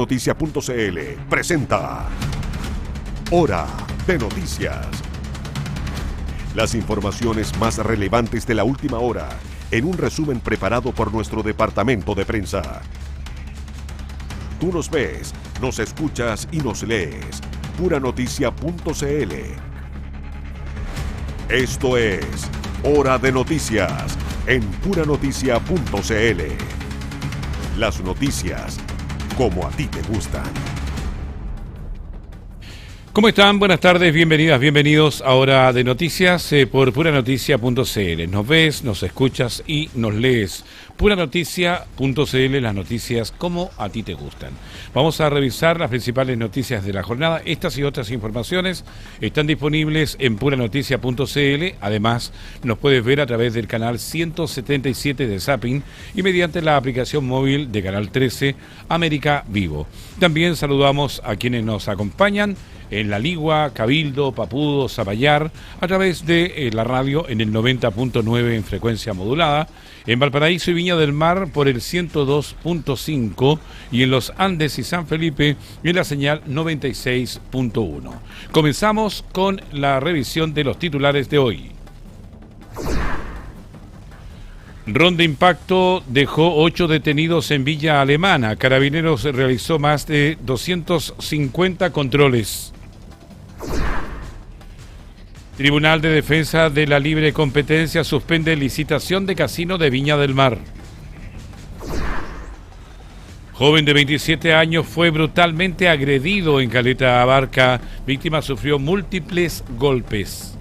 Noticia.cl presenta Hora de Noticias. Las informaciones más relevantes de la última hora en un resumen preparado por nuestro departamento de prensa. Tú nos ves, nos escuchas y nos lees. Puranoticia.cl. Esto es Hora de Noticias en Puranoticia.cl. Las noticias como a ti te gustan. ¿Cómo están? Buenas tardes, bienvenidas, bienvenidos a Hora de Noticias por Puranoticia.cl. Nos ves, nos escuchas y nos lees. Puranoticia.cl, las noticias como a ti te gustan. Vamos a revisar las principales noticias de la jornada. Estas y otras informaciones están disponibles en Puranoticia.cl. Además, nos puedes ver a través del canal 177 de Zapping y mediante la aplicación móvil de Canal 13, América Vivo. También saludamos a quienes nos acompañan en La Ligua, Cabildo, Papudo, Zapallar, a través de la radio en el 90.9 en frecuencia modulada, en Valparaíso y Viña del Mar por el 102.5 y en los Andes y San Felipe en la señal 96.1. Comenzamos con la revisión de los titulares de hoy. Ronda Impacto dejó 8 detenidos en Villa Alemana. Carabineros realizó más de 250 controles. Tribunal de Defensa de la Libre Competencia suspende licitación de casino de Viña del Mar. Joven de 27 años fue brutalmente agredido en Caleta Abarca. Víctima sufrió múltiples golpes.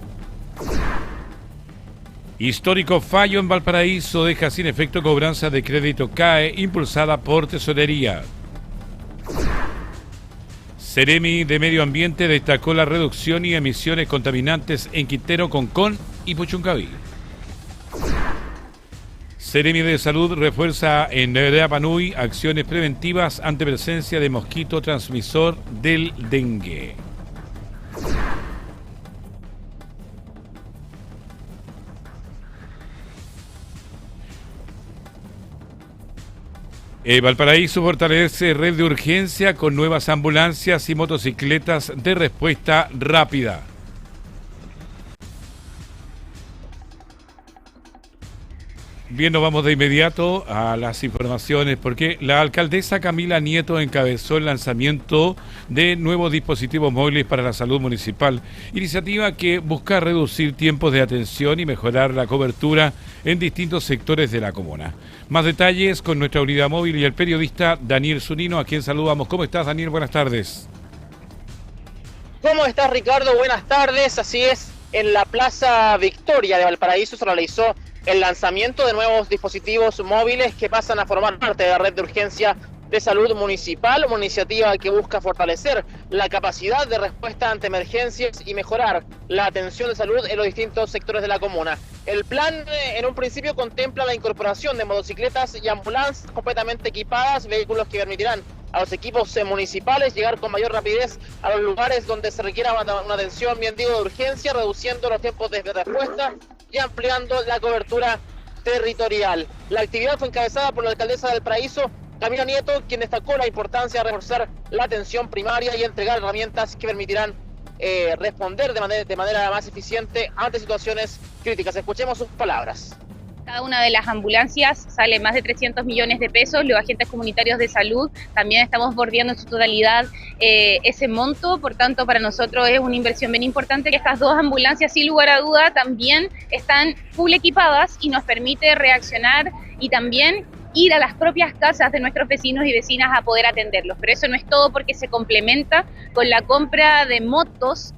Histórico fallo en Valparaíso deja sin efecto cobranza de crédito CAE impulsada por Tesorería. Seremi de Medio Ambiente destacó la reducción y emisiones contaminantes en Quintero, Concón y Puchuncaví. Seremi de Salud refuerza en Rapanui acciones preventivas ante presencia de mosquito transmisor del dengue. Valparaíso fortalece red de urgencia con nuevas ambulancias y motocicletas de respuesta rápida. Bien, nos vamos de inmediato a las informaciones porque la alcaldesa Camila Nieto encabezó el lanzamiento de nuevos dispositivos móviles para la salud municipal, iniciativa que busca reducir tiempos de atención y mejorar la cobertura en distintos sectores de la comuna. Más detalles con nuestra unidad móvil y el periodista Daniel Zunino, a quien saludamos. ¿Cómo estás, Daniel? Buenas tardes. ¿Cómo estás, Ricardo? Buenas tardes. Así es, en la Plaza Victoria de Valparaíso se realizó el lanzamiento de nuevos dispositivos móviles que pasan a formar parte de la red de urgencia de salud municipal, una iniciativa que busca fortalecer la capacidad de respuesta ante emergencias y mejorar la atención de salud en los distintos sectores de la comuna. El plan en un principio contempla la incorporación de motocicletas y ambulancias completamente equipadas, vehículos que permitirán a los equipos municipales llegar con mayor rapidez a los lugares donde se requiera una atención, bien digo, de urgencia, reduciendo los tiempos de respuesta y ampliando la cobertura territorial. La actividad fue encabezada por la alcaldesa de Valparaíso, Camila Nieto, quien destacó la importancia de reforzar la atención primaria y entregar herramientas que permitirán responder de manera más eficiente ante situaciones críticas. Escuchemos sus palabras. Cada una de las ambulancias sale más de 300 millones de pesos, los agentes comunitarios de salud también estamos bordeando en su totalidad ese monto, por tanto para nosotros es una inversión bien importante que estas dos ambulancias sin lugar a duda también están full equipadas y nos permite reaccionar y también ir a las propias casas de nuestros vecinos y vecinas a poder atenderlos, pero eso no es todo porque se complementa con la compra de motos.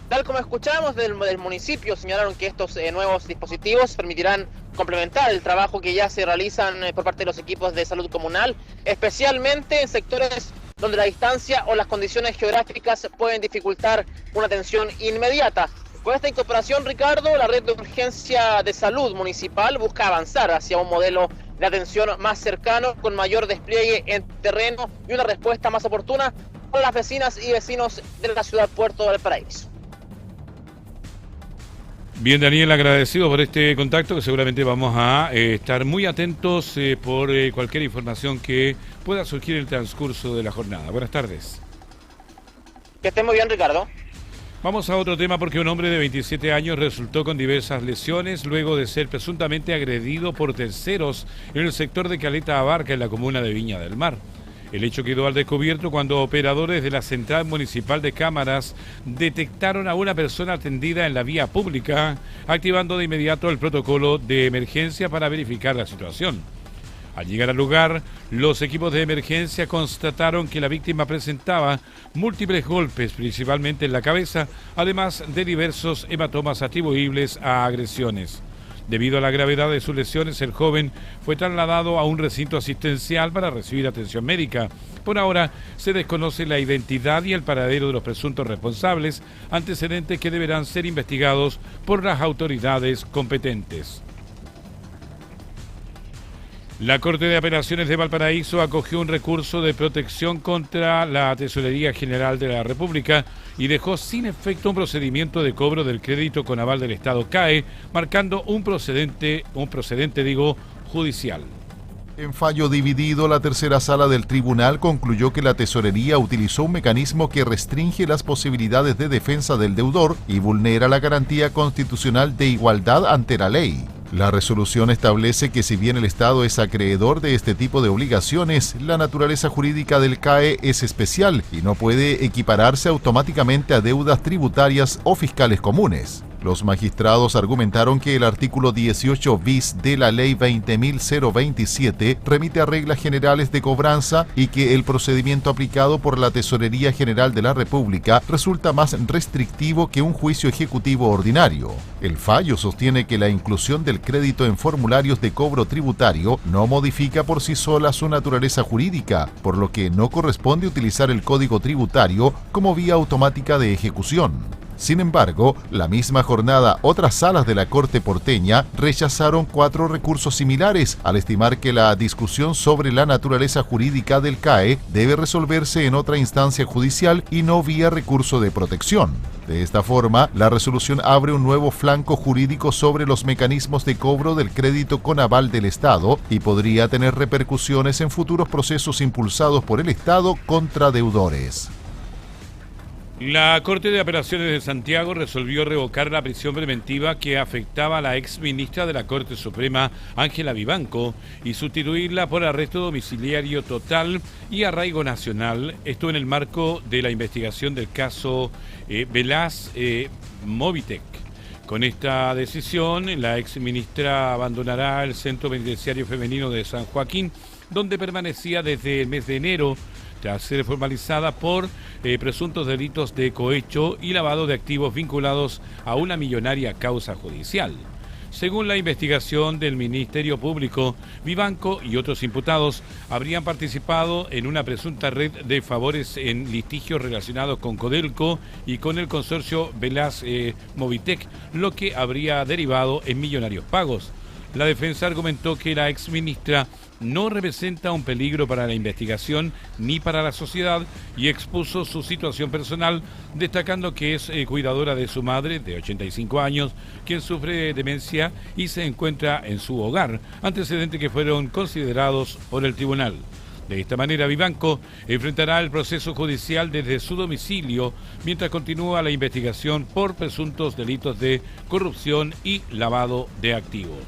Tal como escuchamos del municipio, señalaron que estos nuevos dispositivos permitirán complementar el trabajo que ya se realizan por parte de los equipos de salud comunal, especialmente en sectores donde la distancia o las condiciones geográficas pueden dificultar una atención inmediata. Con esta incorporación, Ricardo, la red de urgencia de salud municipal busca avanzar hacia un modelo de atención más cercano, con mayor despliegue en terreno y una respuesta más oportuna para las vecinas y vecinos de la ciudad Puerto de Valparaíso. Bien, Daniel, agradecido por este contacto, que seguramente vamos a estar muy atentos por cualquier información que pueda surgir en el transcurso de la jornada. Buenas tardes. Que esté muy bien, Ricardo. Vamos a otro tema porque un hombre de 27 años resultó con diversas lesiones luego de ser presuntamente agredido por terceros en el sector de Caleta Abarca, en la comuna de Viña del Mar. El hecho quedó al descubierto cuando operadores de la Central Municipal de Cámaras detectaron a una persona atendida en la vía pública, activando de inmediato el protocolo de emergencia para verificar la situación. Al llegar al lugar, los equipos de emergencia constataron que la víctima presentaba múltiples golpes, principalmente en la cabeza, además de diversos hematomas atribuibles a agresiones. Debido a la gravedad de sus lesiones, el joven fue trasladado a un recinto asistencial para recibir atención médica. Por ahora, se desconoce la identidad y el paradero de los presuntos responsables, antecedentes que deberán ser investigados por las autoridades competentes. La Corte de Apelaciones de Valparaíso acogió un recurso de protección contra la Tesorería General de la República y dejó sin efecto un procedimiento de cobro del crédito con aval del Estado CAE, marcando un procedente judicial. En fallo dividido, la tercera sala del tribunal concluyó que la tesorería utilizó un mecanismo que restringe las posibilidades de defensa del deudor y vulnera la garantía constitucional de igualdad ante la ley. La resolución establece que si bien el Estado es acreedor de este tipo de obligaciones, la naturaleza jurídica del CAE es especial y no puede equipararse automáticamente a deudas tributarias o fiscales comunes. Los magistrados argumentaron que el artículo 18 bis de la Ley 20.027 remite a reglas generales de cobranza y que el procedimiento aplicado por la Tesorería General de la República resulta más restrictivo que un juicio ejecutivo ordinario. El fallo sostiene que la inclusión del crédito en formularios de cobro tributario no modifica por sí sola su naturaleza jurídica, por lo que no corresponde utilizar el Código Tributario como vía automática de ejecución. Sin embargo, la misma jornada, otras salas de la Corte porteña rechazaron 4 recursos similares al estimar que la discusión sobre la naturaleza jurídica del CAE debe resolverse en otra instancia judicial y no vía recurso de protección. De esta forma, la resolución abre un nuevo flanco jurídico sobre los mecanismos de cobro del crédito con aval del Estado y podría tener repercusiones en futuros procesos impulsados por el Estado contra deudores. La Corte de Apelaciones de Santiago resolvió revocar la prisión preventiva que afectaba a la ex ministra de la Corte Suprema, Ángela Vivanco, y sustituirla por arresto domiciliario total y arraigo nacional. Esto en el marco de la investigación del caso Velaz Movitec. Con esta decisión, la ex ministra abandonará el Centro Penitenciario Femenino de San Joaquín, donde permanecía desde el mes de enero, tras ser formalizada por presuntos delitos de cohecho y lavado de activos vinculados a una millonaria causa judicial. Según la investigación del Ministerio Público, Vivanco y otros imputados habrían participado en una presunta red de favores en litigios relacionados con Codelco y con el consorcio Velaz Movitec, lo que habría derivado en millonarios pagos. La defensa argumentó que la exministra no representa un peligro para la investigación ni para la sociedad y expuso su situación personal, destacando que es cuidadora de su madre, de 85 años, quien sufre de demencia y se encuentra en su hogar, antecedentes que fueron considerados por el tribunal. De esta manera, Vivanco enfrentará el proceso judicial desde su domicilio mientras continúa la investigación por presuntos delitos de corrupción y lavado de activos.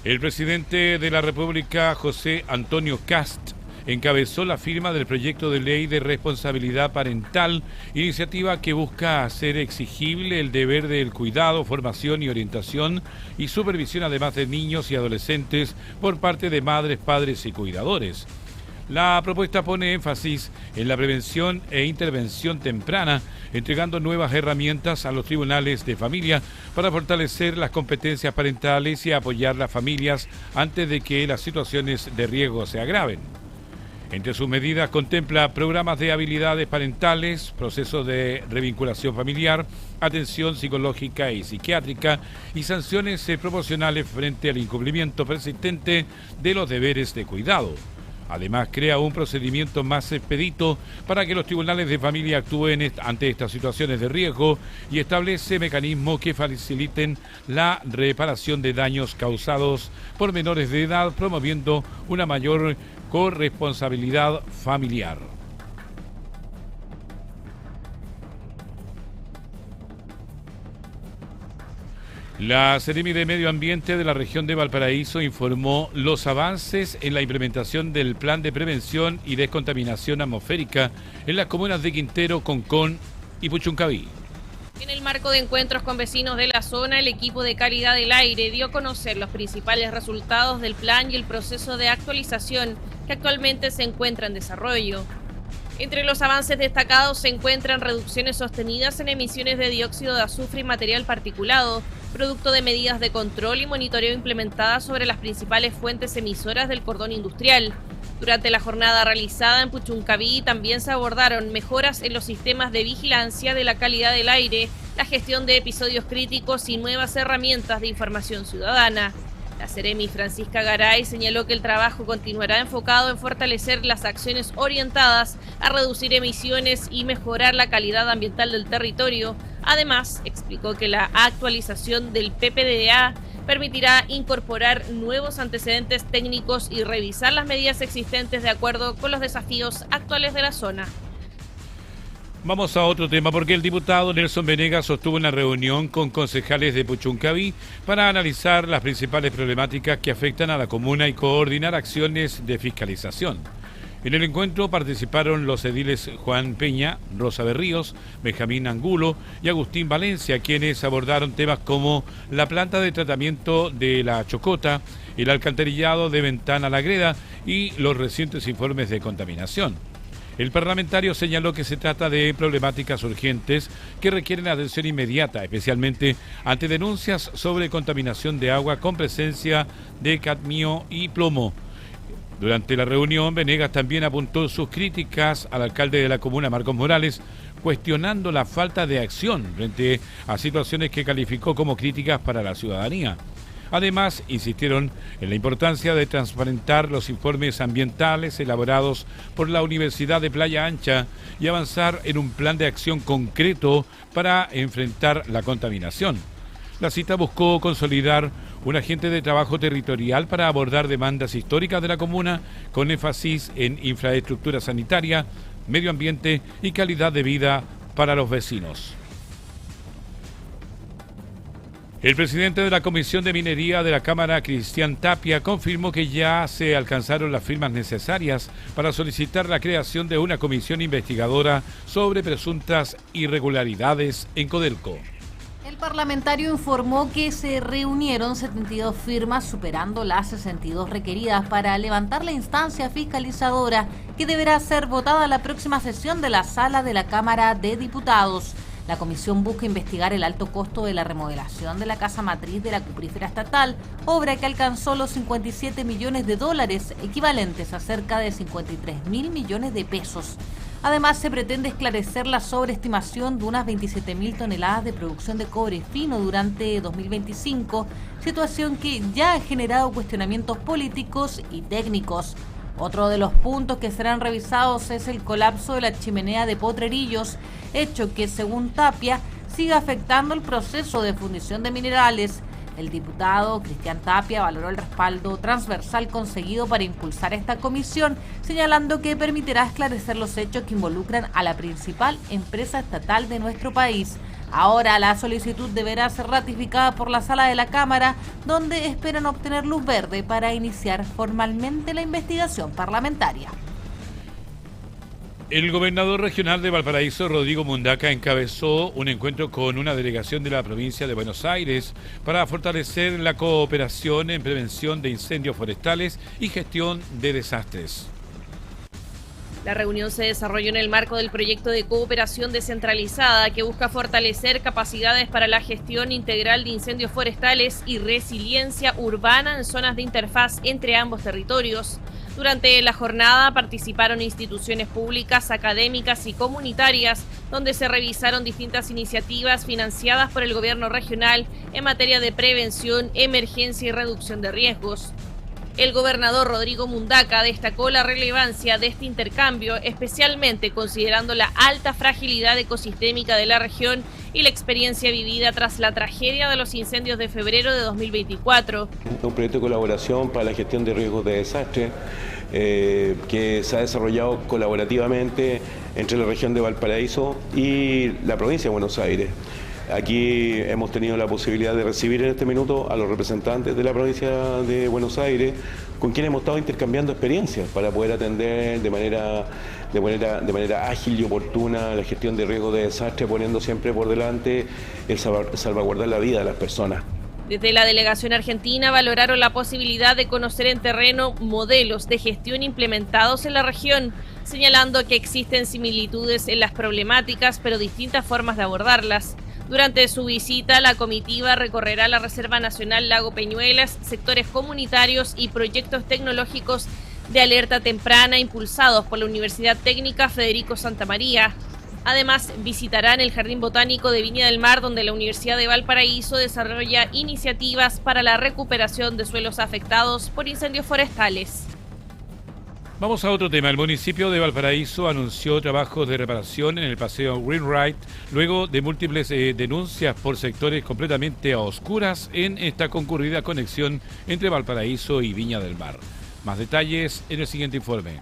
El presidente de la República, José Antonio Kast, encabezó la firma del proyecto de ley de responsabilidad parental, iniciativa que busca hacer exigible el deber del cuidado, formación y orientación y supervisión además de niños y adolescentes por parte de madres, padres y cuidadores. La propuesta pone énfasis en la prevención e intervención temprana, entregando nuevas herramientas a los tribunales de familia para fortalecer las competencias parentales y apoyar las familias antes de que las situaciones de riesgo se agraven. Entre sus medidas contempla programas de habilidades parentales, procesos de revinculación familiar, atención psicológica y psiquiátrica y sanciones proporcionales frente al incumplimiento persistente de los deberes de cuidado. Además, crea un procedimiento más expedito para que los tribunales de familia actúen ante estas situaciones de riesgo y establece mecanismos que faciliten la reparación de daños causados por menores de edad, promoviendo una mayor corresponsabilidad familiar. La Seremi de Medio Ambiente de la región de Valparaíso informó los avances en la implementación del Plan de Prevención y Descontaminación Atmosférica en las comunas de Quintero, Concón y Puchuncaví. En el marco de encuentros con vecinos de la zona, el equipo de calidad del aire dio a conocer los principales resultados del plan y el proceso de actualización que actualmente se encuentra en desarrollo. Entre los avances destacados se encuentran reducciones sostenidas en emisiones de dióxido de azufre y material particulado, producto de medidas de control y monitoreo implementadas sobre las principales fuentes emisoras del cordón industrial. Durante la jornada realizada en Puchuncaví también se abordaron mejoras en los sistemas de vigilancia de la calidad del aire, la gestión de episodios críticos y nuevas herramientas de información ciudadana. La Seremi Francisca Garay señaló que el trabajo continuará enfocado en fortalecer las acciones orientadas a reducir emisiones y mejorar la calidad ambiental del territorio. Además, explicó que la actualización del PPDA permitirá incorporar nuevos antecedentes técnicos y revisar las medidas existentes de acuerdo con los desafíos actuales de la zona. Vamos a otro tema, porque el diputado Nelson Venegas sostuvo una reunión con concejales de Puchuncaví para analizar las principales problemáticas que afectan a la comuna y coordinar acciones de fiscalización. En el encuentro participaron los ediles Juan Peña, Rosa Berríos, Benjamín Angulo y Agustín Valencia, quienes abordaron temas como la planta de tratamiento de la Chocota, el alcantarillado de Ventana La Greda y los recientes informes de contaminación. El parlamentario señaló que se trata de problemáticas urgentes que requieren atención inmediata, especialmente ante denuncias sobre contaminación de agua con presencia de cadmio y plomo. Durante la reunión, Venegas también apuntó sus críticas al alcalde de la comuna, Marcos Morales, cuestionando la falta de acción frente a situaciones que calificó como críticas para la ciudadanía. Además, insistieron en la importancia de transparentar los informes ambientales elaborados por la Universidad de Playa Ancha y avanzar en un plan de acción concreto para enfrentar la contaminación. La cita buscó consolidar un agente de trabajo territorial para abordar demandas históricas de la comuna con énfasis en infraestructura sanitaria, medio ambiente y calidad de vida para los vecinos. El presidente de la Comisión de Minería de la Cámara, Cristian Tapia, confirmó que ya se alcanzaron las firmas necesarias para solicitar la creación de una comisión investigadora sobre presuntas irregularidades en Codelco. El parlamentario informó que se reunieron 72 firmas, superando las 62 requeridas para levantar la instancia fiscalizadora que deberá ser votada la próxima sesión de la Sala de la Cámara de Diputados. La comisión busca investigar el alto costo de la remodelación de la casa matriz de la cuprífera estatal, obra que alcanzó los 57 millones de dólares, equivalentes a cerca de 53.000 millones de pesos. Además, se pretende esclarecer la sobreestimación de unas 27.000 toneladas de producción de cobre fino durante 2025, situación que ya ha generado cuestionamientos políticos y técnicos. Otro de los puntos que serán revisados es el colapso de la chimenea de Potrerillos, hecho que, según Tapia, sigue afectando el proceso de fundición de minerales. El diputado Cristian Tapia valoró el respaldo transversal conseguido para impulsar esta comisión, señalando que permitirá esclarecer los hechos que involucran a la principal empresa estatal de nuestro país. Ahora la solicitud deberá ser ratificada por la Sala de la Cámara, donde esperan obtener luz verde para iniciar formalmente la investigación parlamentaria. El gobernador regional de Valparaíso, Rodrigo Mundaca, encabezó un encuentro con una delegación de la provincia de Buenos Aires para fortalecer la cooperación en prevención de incendios forestales y gestión de desastres. La reunión se desarrolló en el marco del proyecto de cooperación descentralizada que busca fortalecer capacidades para la gestión integral de incendios forestales y resiliencia urbana en zonas de interfaz entre ambos territorios. Durante la jornada participaron instituciones públicas, académicas y comunitarias, donde se revisaron distintas iniciativas financiadas por el gobierno regional en materia de prevención, emergencia y reducción de riesgos. El gobernador Rodrigo Mundaca destacó la relevancia de este intercambio, especialmente considerando la alta fragilidad ecosistémica de la región y la experiencia vivida tras la tragedia de los incendios de febrero de 2024. Un proyecto de colaboración para la gestión de riesgos de desastre que se ha desarrollado colaborativamente entre la región de Valparaíso y la provincia de Buenos Aires. Aquí hemos tenido la posibilidad de recibir en este minuto a los representantes de la provincia de Buenos Aires, con quienes hemos estado intercambiando experiencias para poder atender de manera ágil y oportuna la gestión de riesgos de desastre, poniendo siempre por delante el salvaguardar la vida de las personas. Desde la delegación argentina valoraron la posibilidad de conocer en terreno modelos de gestión implementados en la región, señalando que existen similitudes en las problemáticas, pero distintas formas de abordarlas. Durante su visita, la comitiva recorrerá la Reserva Nacional Lago Peñuelas, sectores comunitarios y proyectos tecnológicos de alerta temprana impulsados por la Universidad Técnica Federico Santa María. Además, visitarán el Jardín Botánico de Viña del Mar, donde la Universidad de Valparaíso desarrolla iniciativas para la recuperación de suelos afectados por incendios forestales. Vamos a otro tema. El municipio de Valparaíso anunció trabajos de reparación en el paseo Greenwright luego de múltiples denuncias por sectores completamente a oscuras en esta concurrida conexión entre Valparaíso y Viña del Mar. Más detalles en el siguiente informe.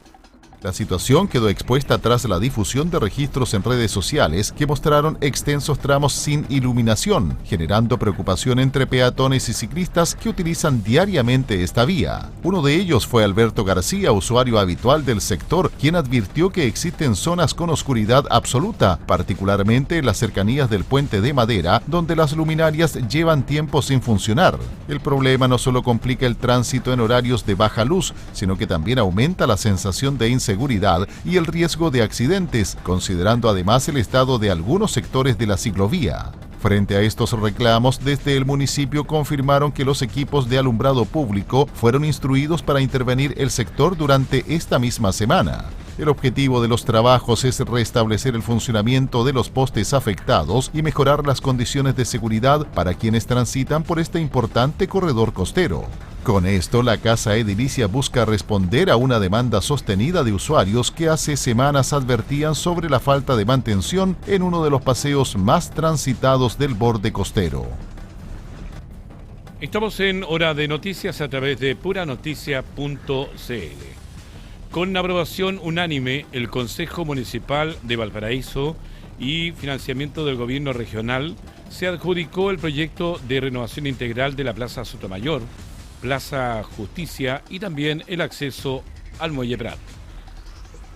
La situación quedó expuesta tras la difusión de registros en redes sociales que mostraron extensos tramos sin iluminación, generando preocupación entre peatones y ciclistas que utilizan diariamente esta vía. Uno de ellos fue Alberto García, usuario habitual del sector, quien advirtió que existen zonas con oscuridad absoluta, particularmente en las cercanías del puente de madera, donde las luminarias llevan tiempo sin funcionar. El problema no solo complica el tránsito en horarios de baja luz, sino que también aumenta la sensación de inseguridad y el riesgo de accidentes, considerando además el estado de algunos sectores de la ciclovía. Frente a estos reclamos, desde el municipio confirmaron que los equipos de alumbrado público fueron instruidos para intervenir el sector durante esta misma semana. El objetivo de los trabajos es restablecer el funcionamiento de los postes afectados y mejorar las condiciones de seguridad para quienes transitan por este importante corredor costero. Con esto, la Casa Edilicia busca responder a una demanda sostenida de usuarios que hace semanas advertían sobre la falta de mantención en uno de los paseos más transitados del borde costero. Estamos en Hora de Noticias a través de puranoticia.cl. Con aprobación unánime, el Consejo Municipal de Valparaíso y financiamiento del Gobierno Regional se adjudicó el proyecto de renovación integral de la Plaza Sotomayor, Plaza Justicia y también el acceso al Muelle Prat.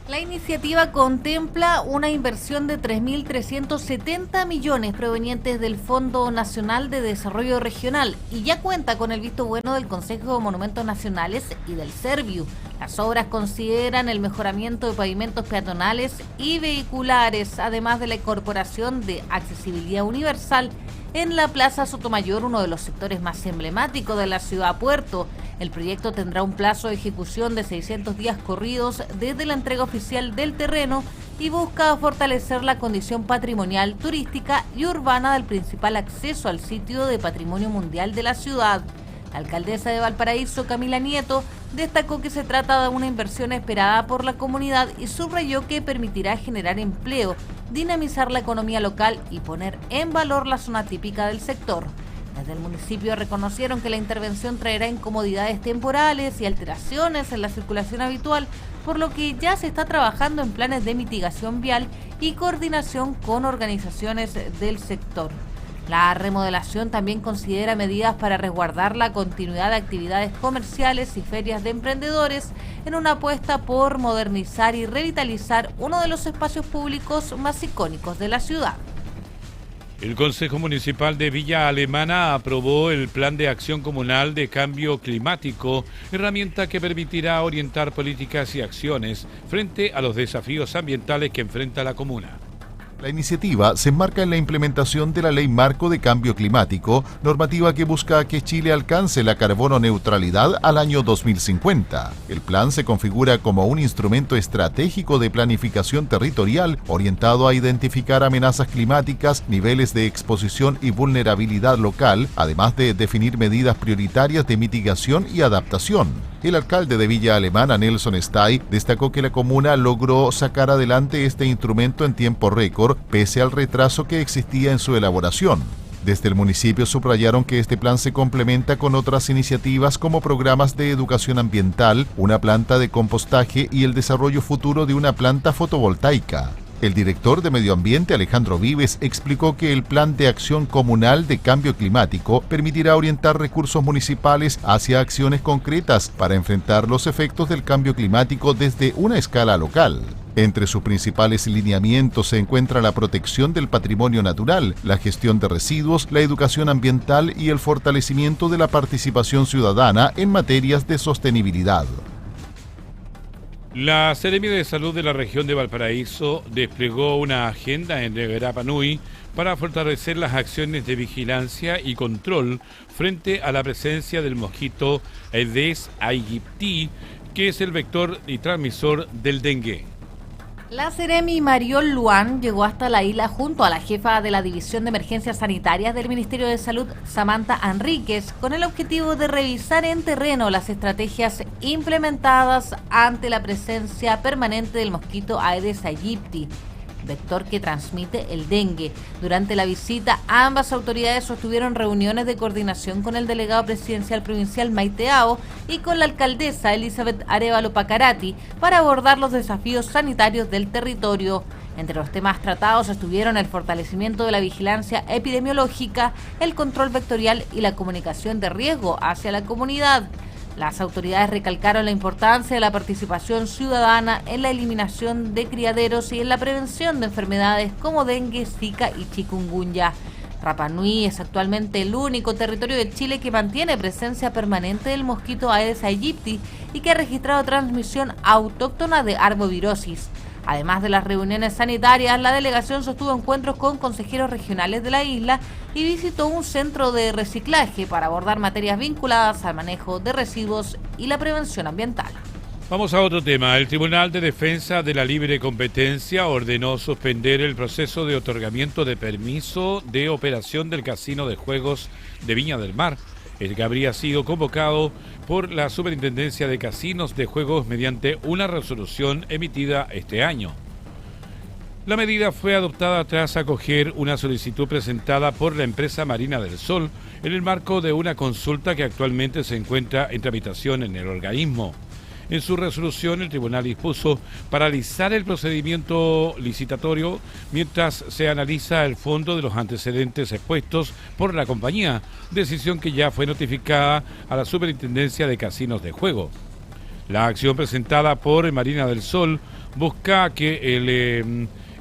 La iniciativa contempla una inversión de 3.370 millones provenientes del Fondo Nacional de Desarrollo Regional y ya cuenta con el visto bueno del Consejo de Monumentos Nacionales y del Serviu. Las obras consideran el mejoramiento de pavimentos peatonales y vehiculares, además de la incorporación de accesibilidad universal en la Plaza Sotomayor, uno de los sectores más emblemáticos de la ciudad puerto. El proyecto tendrá un plazo de ejecución de 600 días corridos desde la entrega oficial del terreno y busca fortalecer la condición patrimonial, turística y urbana del principal acceso al sitio de patrimonio mundial de la ciudad. La alcaldesa de Valparaíso, Camila Nieto, destacó que se trata de una inversión esperada por la comunidad y subrayó que permitirá generar empleo, dinamizar la economía local y poner en valor la zona típica del sector. Desde el municipio reconocieron que la intervención traerá incomodidades temporales y alteraciones en la circulación habitual, por lo que ya se está trabajando en planes de mitigación vial y coordinación con organizaciones del sector. La remodelación también considera medidas para resguardar la continuidad de actividades comerciales y ferias de emprendedores en una apuesta por modernizar y revitalizar uno de los espacios públicos más icónicos de la ciudad. El Consejo Municipal de Villa Alemana aprobó el Plan de Acción Comunal de Cambio Climático, herramienta que permitirá orientar políticas y acciones frente a los desafíos ambientales que enfrenta la comuna. La iniciativa se enmarca en la implementación de la Ley Marco de Cambio Climático, normativa que busca que Chile alcance la carbono neutralidad al año 2050. El plan se configura como un instrumento estratégico de planificación territorial orientado a identificar amenazas climáticas, niveles de exposición y vulnerabilidad local, además de definir medidas prioritarias de mitigación y adaptación. El alcalde de Villa Alemana, Nelson Stay, destacó que la comuna logró sacar adelante este instrumento en tiempo récord, pese al retraso que existía en su elaboración. Desde el municipio subrayaron que este plan se complementa con otras iniciativas como programas de educación ambiental, una planta de compostaje y el desarrollo futuro de una planta fotovoltaica. El director de Medio Ambiente, Alejandro Vives, explicó que el Plan de Acción Comunal de Cambio Climático permitirá orientar recursos municipales hacia acciones concretas para enfrentar los efectos del cambio climático desde una escala local. Entre sus principales lineamientos se encuentra la protección del patrimonio natural, la gestión de residuos, la educación ambiental y el fortalecimiento de la participación ciudadana en materias de sostenibilidad. La Seremi de Salud de la región de Valparaíso desplegó una agenda en Rapa Nui para fortalecer las acciones de vigilancia y control frente a la presencia del mosquito Aedes aegypti, que es el vector y transmisor del dengue. La Seremi Mariol Luan llegó hasta la isla junto a la jefa de la División de Emergencias Sanitarias del Ministerio de Salud, Samantha Enríquez, con el objetivo de revisar en terreno las estrategias implementadas ante la presencia permanente del mosquito Aedes aegypti, vector que transmite el dengue. Durante la visita, ambas autoridades sostuvieron reuniones de coordinación con el delegado presidencial provincial Maite Ao y con la alcaldesa Elizabeth Arévalo Pacarati para abordar los desafíos sanitarios del territorio. Entre los temas tratados estuvieron el fortalecimiento de la vigilancia epidemiológica, el control vectorial y la comunicación de riesgo hacia la comunidad. Las autoridades recalcaron la importancia de la participación ciudadana en la eliminación de criaderos y en la prevención de enfermedades como dengue, zika y chikungunya. Rapa Nui es actualmente el único territorio de Chile que mantiene presencia permanente del mosquito Aedes aegypti y que ha registrado transmisión autóctona de arbovirosis. Además de las reuniones sanitarias, la delegación sostuvo encuentros con consejeros regionales de la isla y visitó un centro de reciclaje para abordar materias vinculadas al manejo de residuos y la prevención ambiental. Vamos a otro tema. El Tribunal de Defensa de la Libre Competencia ordenó suspender el proceso de otorgamiento de permiso de operación del casino de juegos de Viña del Mar, el que habría sido convocado por la Superintendencia de Casinos de Juegos mediante una resolución emitida este año. La medida fue adoptada tras acoger una solicitud presentada por la empresa Marina del Sol en el marco de una consulta que actualmente se encuentra en tramitación en el organismo. En su resolución, el tribunal dispuso paralizar el procedimiento licitatorio mientras se analiza el fondo de los antecedentes expuestos por la compañía, decisión que ya fue notificada a la Superintendencia de Casinos de Juego. La acción presentada por Marina del Sol busca que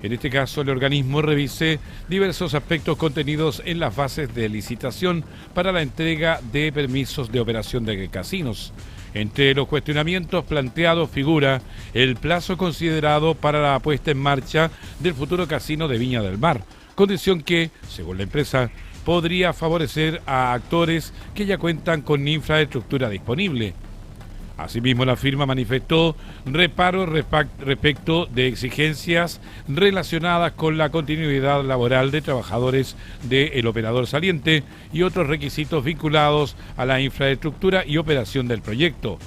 en este caso el organismo revise diversos aspectos contenidos en las bases de licitación para la entrega de permisos de operación de casinos. Entre los cuestionamientos planteados figura el plazo considerado para la puesta en marcha del futuro casino de Viña del Mar, condición que, según la empresa, podría favorecer a actores que ya cuentan con infraestructura disponible. Asimismo, la firma manifestó reparos respecto de exigencias relacionadas con la continuidad laboral de trabajadores del operador saliente y otros requisitos vinculados a la infraestructura y operación del proyecto.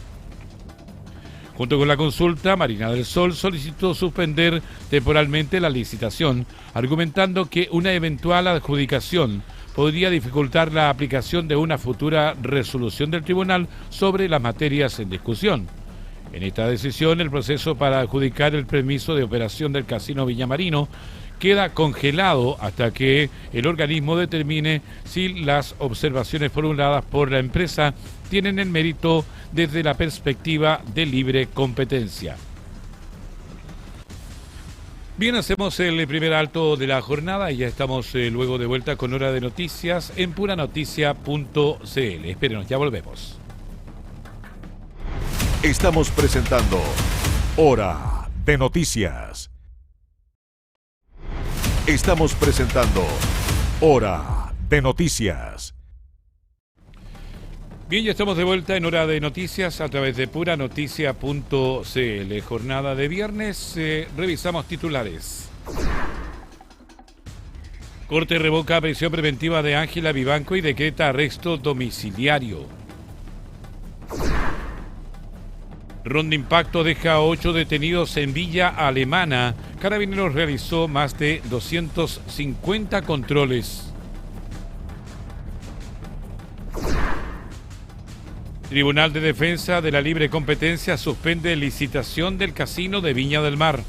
Junto con la consulta, Marina del Sol solicitó suspender temporalmente la licitación, argumentando que una eventual adjudicación podría dificultar la aplicación de una futura resolución del tribunal sobre las materias en discusión. En esta decisión, el proceso para adjudicar el permiso de operación del Casino Villamarino queda congelado hasta que el organismo determine si las observaciones formuladas por la empresa tienen el mérito desde la perspectiva de libre competencia. Bien, hacemos el primer alto de la jornada y ya estamos luego de vuelta con Hora de Noticias en puranoticias.cl. Espérenos, ya volvemos. Estamos presentando Hora de Noticias. Estamos presentando Hora de Noticias. Bien, ya estamos de vuelta en Hora de Noticias a través de puranoticias.cl. Jornada de viernes, revisamos titulares. Corte revoca prisión preventiva de Ángela Vivanco y decreta arresto domiciliario. Ronda Impacto deja 8 detenidos en Villa Alemana. Carabineros realizó más de 250 controles. Tribunal de Defensa de la Libre Competencia suspende licitación del casino de Viña del Mar.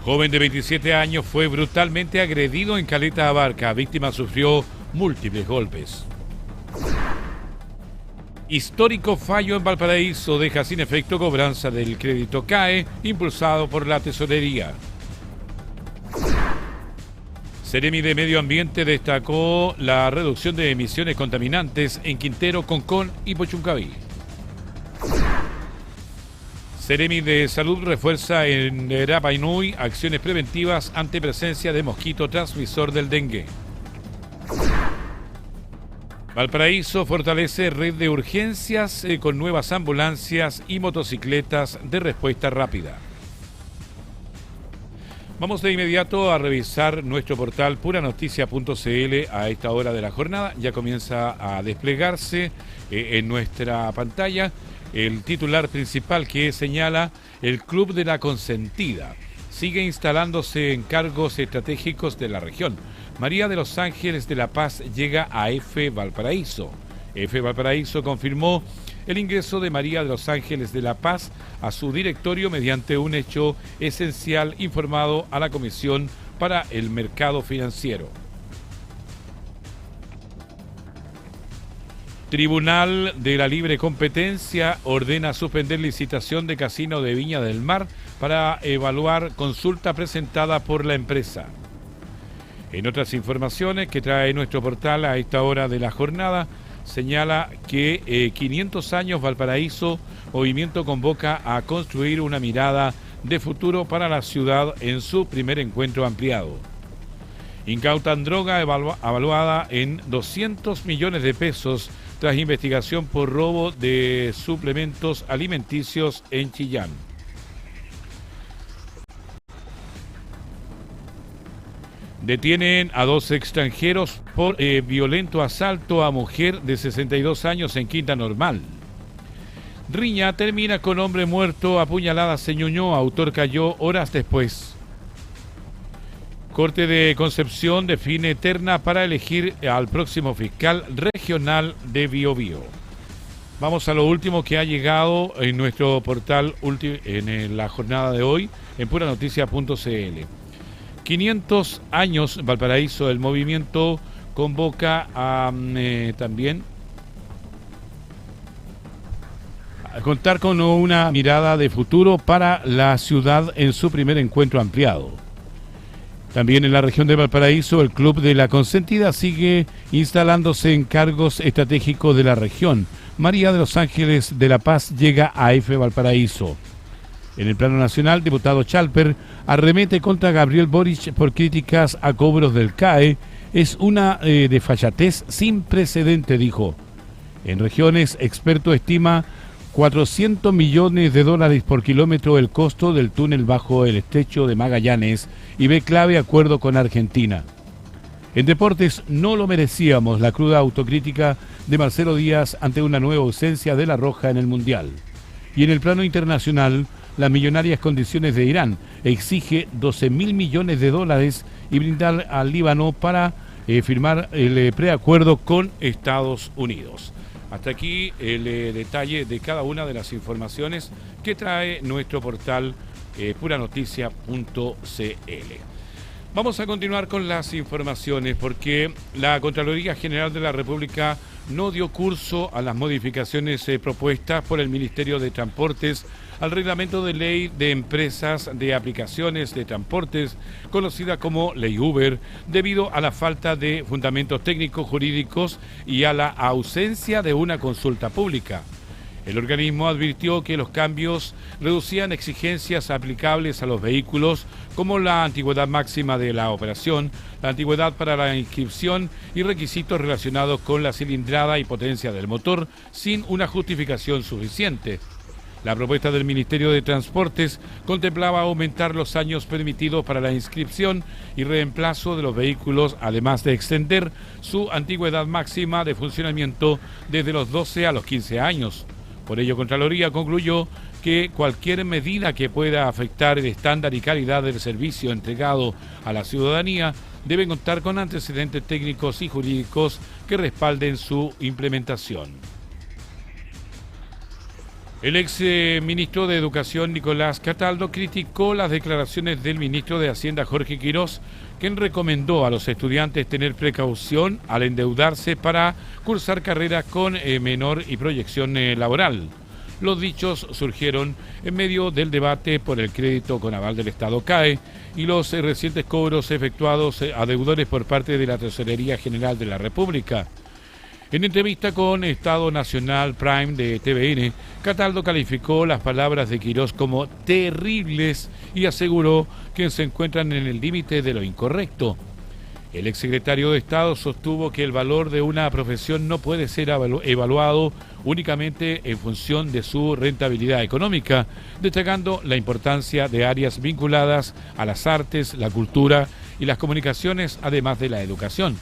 Joven de 27 años fue brutalmente agredido en Caleta Abarca. Víctima sufrió múltiples golpes. Histórico fallo en Valparaíso deja sin efecto cobranza del crédito CAE impulsado por la tesorería. Seremi de Medio Ambiente destacó la reducción de emisiones contaminantes en Quintero, Concón y Pochuncaví. Seremi de Salud refuerza en Rapa Nui acciones preventivas ante presencia de mosquito transmisor del dengue. Valparaíso fortalece red de urgencias con nuevas ambulancias y motocicletas de respuesta rápida. Vamos de inmediato a revisar nuestro portal puranoticias.cl a esta hora de la jornada. Ya comienza a desplegarse en nuestra pantalla el titular principal que señala: el Club de la Consentida sigue instalándose en cargos estratégicos de la región. María de los Ángeles de la Paz llega a F Valparaíso. F Valparaíso confirmó el ingreso de María de los Ángeles de la Paz a su directorio mediante un hecho esencial informado a la Comisión para el Mercado Financiero. Tribunal de la Libre Competencia ordena suspender licitación de casino de Viña del Mar para evaluar consulta presentada por la empresa. En otras informaciones que trae nuestro portal a esta hora de la jornada, señala que 500 años Valparaíso, movimiento convoca a construir una mirada de futuro para la ciudad en su primer encuentro ampliado. Incautan droga evaluada en 200 millones de pesos tras investigación por robo de suplementos alimenticios en Chillán. Detienen a 2 extranjeros por violento asalto a mujer de 62 años en Quinta Normal. Riña termina con hombre muerto, apuñaladas en Ñuñoa, autor cayó horas después. Corte de Concepción define terna para elegir al próximo fiscal regional de Biobío. Vamos a lo último que ha llegado en nuestro portal en la jornada de hoy en puranoticias.cl. 500 años Valparaíso, el movimiento convoca a también a contar con una mirada de futuro para la ciudad en su primer encuentro ampliado. También en la región de Valparaíso, el Club de la Consentida sigue instalándose en cargos estratégicos de la región. María de los Ángeles de la Paz llega a F Valparaíso. En el plano nacional, diputado Chalper arremete contra Gabriel Boric por críticas a cobros del CAE. Es una desfachatez sin precedente, dijo. En regiones, experto estima $400 millones por kilómetro el costo del túnel bajo el estrecho de Magallanes y ve clave acuerdo con Argentina. En deportes, no lo merecíamos, la cruda autocrítica de Marcelo Díaz ante una nueva ausencia de La Roja en el Mundial. Y en el plano internacional, las millonarias condiciones de Irán exige $12.000 millones y brindar al Líbano para firmar el preacuerdo con Estados Unidos. Hasta aquí el detalle de cada una de las informaciones que trae nuestro portal puranoticias.cl. Vamos a continuar con las informaciones porque la Contraloría General de la República no dio curso a las modificaciones propuestas por el Ministerio de Transportes al Reglamento de Ley de Empresas de Aplicaciones de Transportes, conocida como Ley Uber, debido a la falta de fundamentos técnicos jurídicos y a la ausencia de una consulta pública. El organismo advirtió que los cambios reducían exigencias aplicables a los vehículos como la antigüedad máxima de la operación, la antigüedad para la inscripción y requisitos relacionados con la cilindrada y potencia del motor sin una justificación suficiente. La propuesta del Ministerio de Transportes contemplaba aumentar los años permitidos para la inscripción y reemplazo de los vehículos, además de extender su antigüedad máxima de funcionamiento desde los 12 a los 15 años. Por ello, Contraloría concluyó que cualquier medida que pueda afectar el estándar y calidad del servicio entregado a la ciudadanía debe contar con antecedentes técnicos y jurídicos que respalden su implementación. El ex ministro de Educación, Nicolás Cataldo, criticó las declaraciones del ministro de Hacienda, Jorge Quirós, quien recomendó a los estudiantes tener precaución al endeudarse para cursar carreras con menor y proyección laboral. Los dichos surgieron en medio del debate por el crédito con aval del Estado CAE y los recientes cobros efectuados a deudores por parte de la Tesorería General de la República. En entrevista con Estado Nacional Prime de TVN, Cataldo calificó las palabras de Quirós como terribles y aseguró que se encuentran en el límite de lo incorrecto. El exsecretario de Estado sostuvo que el valor de una profesión no puede ser evaluado únicamente en función de su rentabilidad económica, destacando la importancia de áreas vinculadas a las artes, la cultura y las comunicaciones, además de la educación.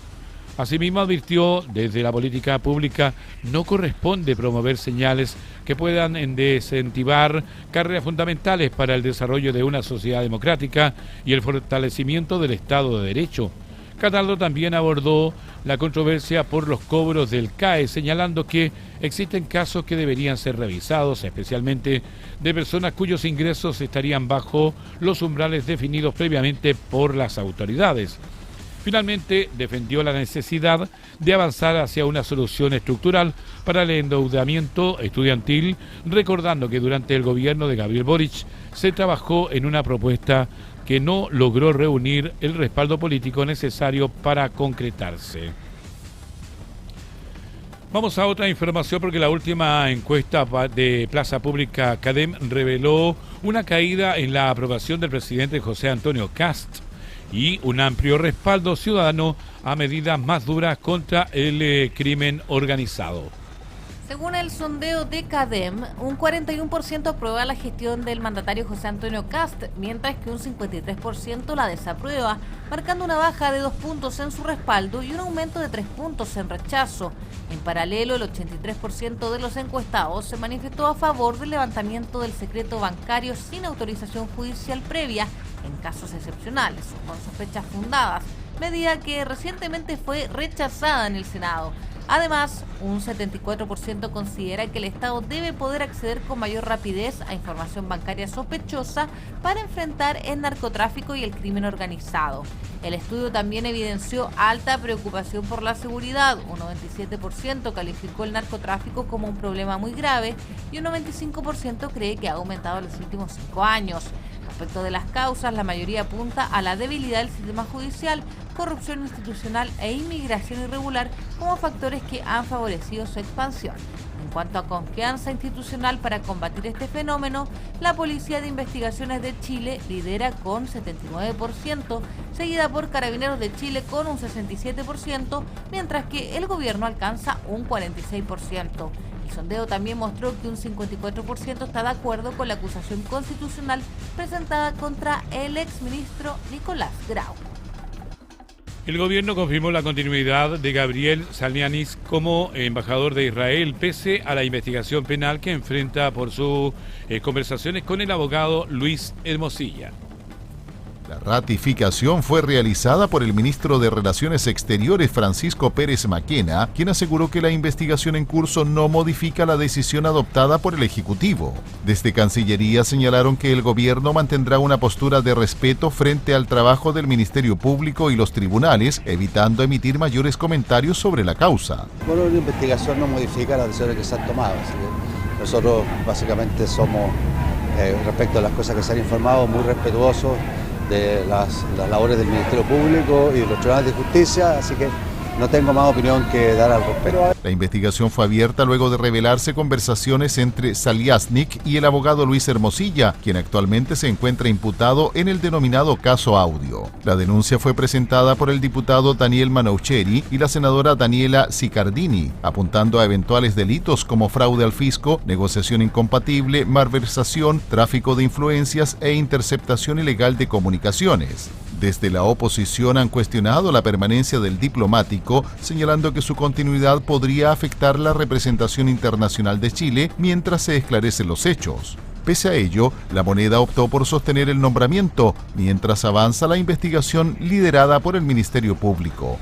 Asimismo, advirtió desde la política pública no corresponde promover señales que puedan desincentivar carreras fundamentales para el desarrollo de una sociedad democrática y el fortalecimiento del Estado de Derecho. Cataldo también abordó la controversia por los cobros del CAE, señalando que existen casos que deberían ser revisados, especialmente de personas cuyos ingresos estarían bajo los umbrales definidos previamente por las autoridades. Finalmente, defendió la necesidad de avanzar hacia una solución estructural para el endeudamiento estudiantil, recordando que durante el gobierno de Gabriel Boric se trabajó en una propuesta que no logró reunir el respaldo político necesario para concretarse. Vamos a otra información porque la última encuesta de Plaza Pública CADEM reveló una caída en la aprobación del presidente José Antonio Kast y un amplio respaldo ciudadano a medidas más duras contra el crimen organizado. Según el sondeo de CADEM, un 41% aprueba la gestión del mandatario José Antonio Kast, mientras que un 53% la desaprueba, marcando una baja de 2 puntos en su respaldo y un aumento de 3 puntos en rechazo. En paralelo, el 83% de los encuestados se manifestó a favor del levantamiento del secreto bancario sin autorización judicial previa en casos excepcionales o con sospechas fundadas, medida que recientemente fue rechazada en el Senado. Además, un 74% considera que el Estado debe poder acceder con mayor rapidez a información bancaria sospechosa para enfrentar el narcotráfico y el crimen organizado. El estudio también evidenció alta preocupación por la seguridad. Un 97% calificó el narcotráfico como un problema muy grave y un 95% cree que ha aumentado en los últimos 5 años. Respecto de las causas, la mayoría apunta a la debilidad del sistema judicial, corrupción institucional e inmigración irregular como factores que han favorecido su expansión. En cuanto a confianza institucional para combatir este fenómeno, la Policía de Investigaciones de Chile lidera con 79%, seguida por Carabineros de Chile con un 67%, mientras que el gobierno alcanza un 46%. El sondeo también mostró que un 54% está de acuerdo con la acusación constitucional presentada contra el exministro Nicolás Grau. El gobierno confirmó la continuidad de Gabriel Salianis como embajador de Israel, pese a la investigación penal que enfrenta por sus conversaciones con el abogado Luis Hermosilla. La ratificación fue realizada por el ministro de Relaciones Exteriores Francisco Pérez Maquena, quien aseguró que la investigación en curso no modifica la decisión adoptada por el Ejecutivo. Desde Cancillería señalaron que el gobierno mantendrá una postura de respeto frente al trabajo del Ministerio Público y los tribunales, evitando emitir mayores comentarios sobre la causa. Bueno, la investigación no modifica las decisiones que se han tomado, así que nosotros básicamente somos, respecto a las cosas que se han informado, muy respetuosos de las labores del Ministerio Público y de los tribunales de justicia, así que no tengo más opinión que dar al respecto. La investigación fue abierta luego de revelarse conversaciones entre Saliasnik y el abogado Luis Hermosilla, quien actualmente se encuentra imputado en el denominado caso Audio. La denuncia fue presentada por el diputado Daniel Manoucheri y la senadora Daniela Sicardini, apuntando a eventuales delitos como fraude al fisco, negociación incompatible, malversación, tráfico de influencias e interceptación ilegal de comunicaciones. Desde la oposición han cuestionado la permanencia del diplomático, señalando que su continuidad podría afectar la representación internacional de Chile mientras se esclarecen los hechos. Pese a ello, la moneda optó por sostener el nombramiento, mientras avanza la investigación liderada por el Ministerio Público.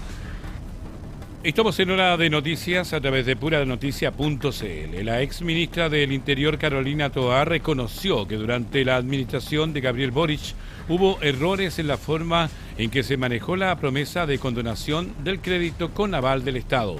Estamos en Hora de Noticias a través de puranoticias.cl. La ex ministra del Interior, Carolina Toá, reconoció que durante la administración de Gabriel Boric hubo errores en la forma en que se manejó la promesa de condonación del crédito con aval del Estado.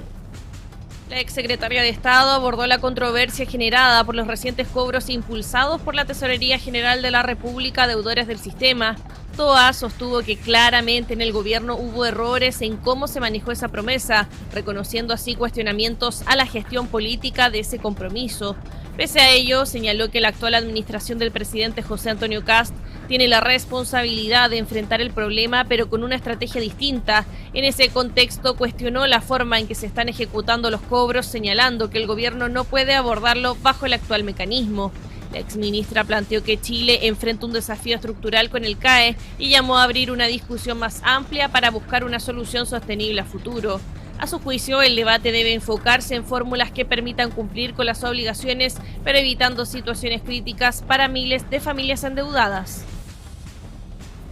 La exsecretaria de Estado abordó la controversia generada por los recientes cobros impulsados por la Tesorería General de la República a deudores del sistema. Toá sostuvo que claramente en el gobierno hubo errores en cómo se manejó esa promesa, reconociendo así cuestionamientos a la gestión política de ese compromiso. Pese a ello, señaló que la actual administración del presidente José Antonio Kast tiene la responsabilidad de enfrentar el problema, pero con una estrategia distinta. En ese contexto, cuestionó la forma en que se están ejecutando los cobros, señalando que el gobierno no puede abordarlo bajo el actual mecanismo. La exministra planteó que Chile enfrenta un desafío estructural con el CAE y llamó a abrir una discusión más amplia para buscar una solución sostenible a futuro. A su juicio, el debate debe enfocarse en fórmulas que permitan cumplir con las obligaciones, pero evitando situaciones críticas para miles de familias endeudadas.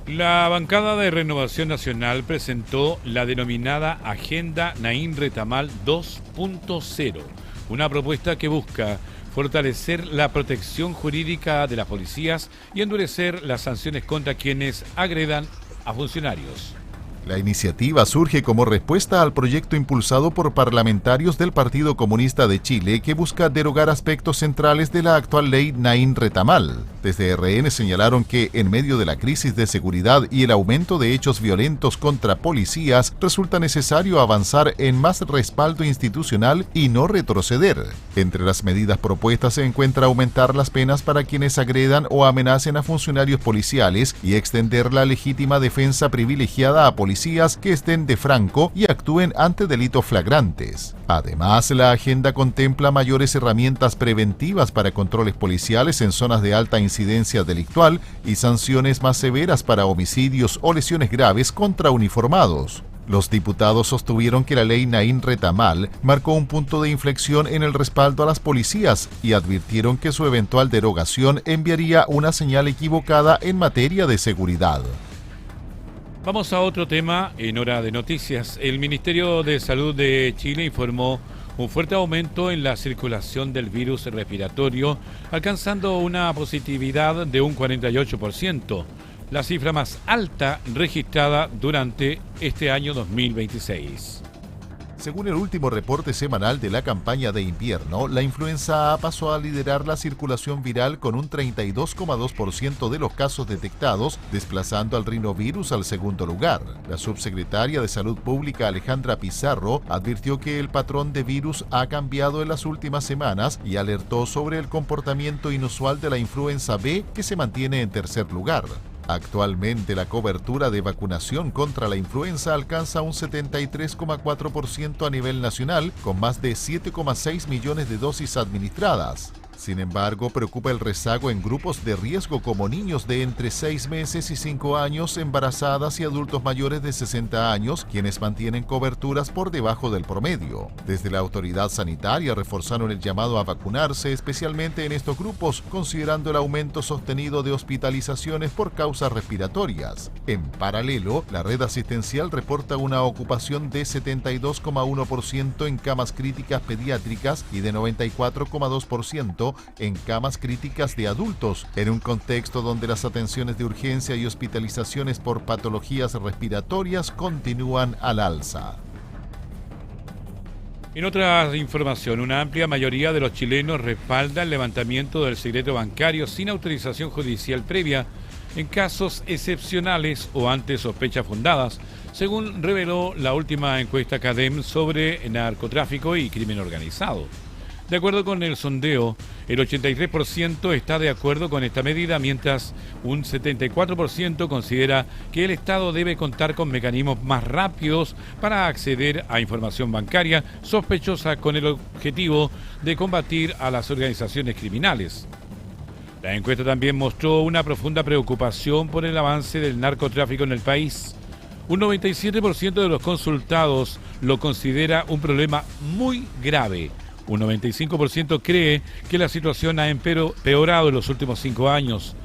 La bancada de Renovación Nacional presentó la denominada Agenda Naín Retamal 2.0, una propuesta que busca fortalecer la protección jurídica de las policías y endurecer las sanciones contra quienes agredan a funcionarios. La iniciativa surge como respuesta al proyecto impulsado por parlamentarios del Partido Comunista de Chile que busca derogar aspectos centrales de la actual ley Naín Retamal. Desde RN señalaron que en medio de la crisis de seguridad y el aumento de hechos violentos contra policías, resulta necesario avanzar en más respaldo institucional y no retroceder. Entre las medidas propuestas se encuentra aumentar las penas para quienes agredan o amenacen a funcionarios policiales y extender la legítima defensa privilegiada a policías que estén de franco y actúen ante delitos flagrantes. Además, la agenda contempla mayores herramientas preventivas para controles policiales en zonas de alta incidencia delictual y sanciones más severas para homicidios o lesiones graves contra uniformados. Los diputados sostuvieron que la ley Naín Retamal marcó un punto de inflexión en el respaldo a las policías y advirtieron que su eventual derogación enviaría una señal equivocada en materia de seguridad. Vamos a otro tema en Hora de Noticias. El Ministerio de Salud de Chile informó un fuerte aumento en la circulación del virus respiratorio, alcanzando una positividad de un 48%, la cifra más alta registrada durante este año 2026. Según el último reporte semanal de la campaña de invierno, la influenza A pasó a liderar la circulación viral con un 32,2% de los casos detectados, desplazando al rinovirus al segundo lugar. La subsecretaria de Salud Pública Alejandra Pizarro advirtió que el patrón de virus ha cambiado en las últimas semanas y alertó sobre el comportamiento inusual de la influenza B, que se mantiene en tercer lugar. Actualmente la cobertura de vacunación contra la influenza alcanza un 73,4% a nivel nacional, con más de 7,6 millones de dosis administradas. Sin embargo, preocupa el rezago en grupos de riesgo como niños de entre 6 meses y 5 años, embarazadas y adultos mayores de 60 años, quienes mantienen coberturas por debajo del promedio. Desde la autoridad sanitaria reforzaron el llamado a vacunarse, especialmente en estos grupos, considerando el aumento sostenido de hospitalizaciones por causas respiratorias. En paralelo, la red asistencial reporta una ocupación de 72,1% en camas críticas pediátricas y de 94,2% en camas críticas de adultos, en un contexto donde las atenciones de urgencia y hospitalizaciones por patologías respiratorias continúan al alza. En otra información, una amplia mayoría de los chilenos respalda el levantamiento del secreto bancario sin autorización judicial previa en casos excepcionales o ante sospechas fundadas, según reveló la última encuesta CADEM sobre narcotráfico y crimen organizado. De acuerdo con el sondeo, el 83% está de acuerdo con esta medida, mientras un 74% considera que el Estado debe contar con mecanismos más rápidos para acceder a información bancaria sospechosa con el objetivo de combatir a las organizaciones criminales. La encuesta también mostró una profunda preocupación por el avance del narcotráfico en el país. Un 97% de los consultados lo considera un problema muy grave. Un 95% cree que la situación ha empeorado en los últimos 5 años.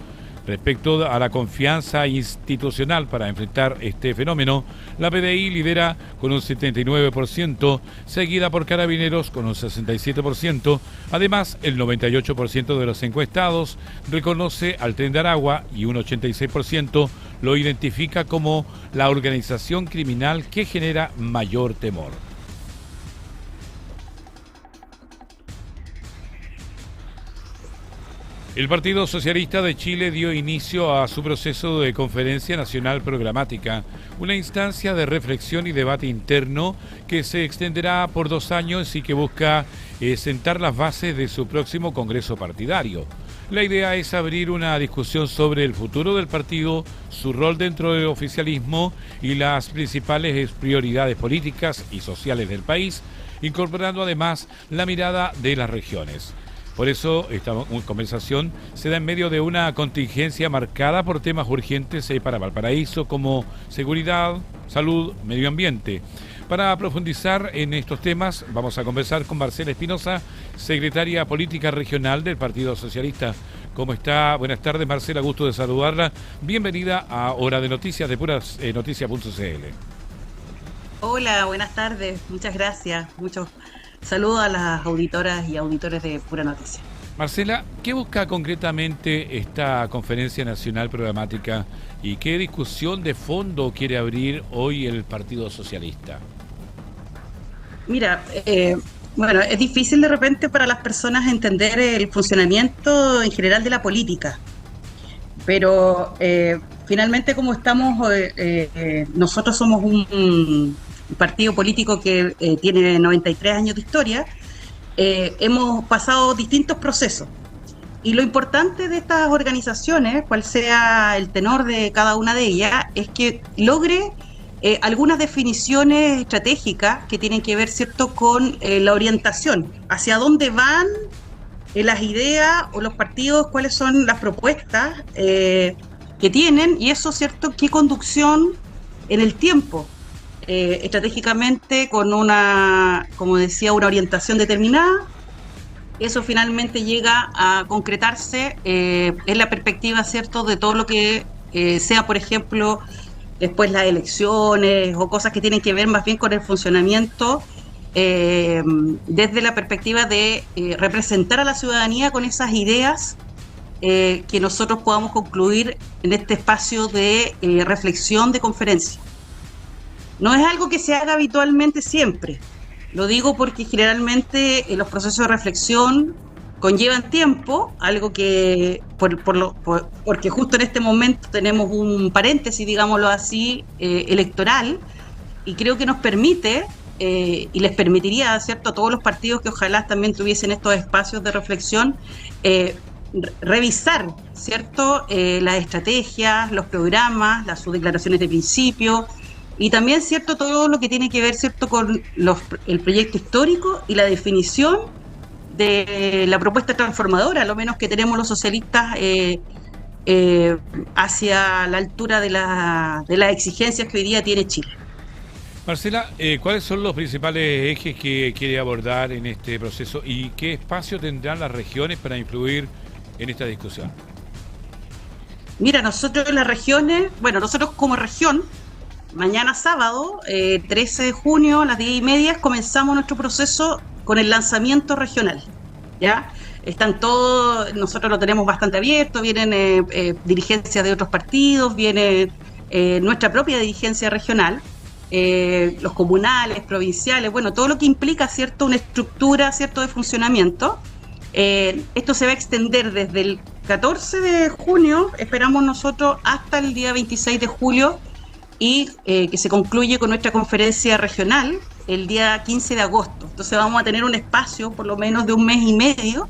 Respecto a la confianza institucional para enfrentar este fenómeno, la PDI lidera con un 79%, seguida por Carabineros con un 67%. Además, el 98% de los encuestados reconoce al Tren de Aragua y un 86% lo identifica como la organización criminal que genera mayor temor. El Partido Socialista de Chile dio inicio a su proceso de Conferencia Nacional Programática, una instancia de reflexión y debate interno que se extenderá por 2 años y que busca sentar las bases de su próximo Congreso partidario. La idea es abrir una discusión sobre el futuro del partido, su rol dentro del oficialismo y las principales prioridades políticas y sociales del país, incorporando además la mirada de las regiones. Por eso, esta conversación se da en medio de una contingencia marcada por temas urgentes para Valparaíso como seguridad, salud, medio ambiente. Para profundizar en estos temas, vamos a conversar con Marcela Espinosa, secretaria política regional del Partido Socialista. ¿Cómo está? Buenas tardes, Marcela, gusto de saludarla. Bienvenida a Hora de Noticias de puranoticias.cl. Hola, buenas tardes, muchas gracias. Muchos saludos a las auditoras y auditores de Pura Noticia. Marcela, ¿qué busca concretamente esta Conferencia Nacional Programática y qué discusión de fondo quiere abrir hoy el Partido Socialista? Mira, bueno, es difícil de repente para las personas entender el funcionamiento en general de la política, pero finalmente como estamos, nosotros somos un partido político que tiene 93 años de historia, hemos pasado distintos procesos. Y lo importante de estas organizaciones, cual sea el tenor de cada una de ellas, es que logre algunas definiciones estratégicas que tienen que ver, ¿cierto?, con la orientación, hacia dónde van las ideas o los partidos, cuáles son las propuestas que tienen, y eso, ¿cierto?, qué conducción en el tiempo. Estratégicamente con una, como decía, una orientación determinada. Eso finalmente llega a concretarse en la perspectiva, ¿cierto?, de todo lo que sea, por ejemplo, después las elecciones o cosas que tienen que ver más bien con el funcionamiento desde la perspectiva de representar a la ciudadanía con esas ideas que nosotros podamos concluir en este espacio de reflexión de conferencia. No es algo que se haga habitualmente siempre. Lo digo porque generalmente los procesos de reflexión conllevan tiempo, algo que, porque justo en este momento tenemos un paréntesis, digámoslo así, electoral, y creo que nos permite, y les permitiría, ¿cierto?, a todos los partidos que ojalá también tuviesen estos espacios de reflexión, revisar, ¿cierto?, las estrategias, los programas, sus declaraciones de principio, y también, ¿cierto?, todo lo que tiene que ver, ¿cierto?, con el proyecto histórico y la definición de la propuesta transformadora, lo menos que tenemos los socialistas hacia la altura de las exigencias que hoy día tiene Chile. Marcela, ¿cuáles son los principales ejes que quiere abordar en este proceso y qué espacio tendrán las regiones para influir en esta discusión? Mira, nosotros en las regiones, bueno, nosotros como región, mañana sábado, 13 de junio, a las 10:30, comenzamos nuestro proceso con el lanzamiento regional, ¿ya? Están todos, nosotros lo tenemos bastante abierto, vienen dirigencias de otros partidos, viene nuestra propia dirigencia regional, los comunales, provinciales, bueno, todo lo que implica, ¿cierto?, una estructura, ¿cierto?, de funcionamiento. Esto se va a extender desde el 14 de junio, esperamos nosotros, hasta el día 26 de julio, y que se concluye con nuestra conferencia regional el día 15 de agosto. Entonces vamos a tener un espacio por lo menos de 1 mes y medio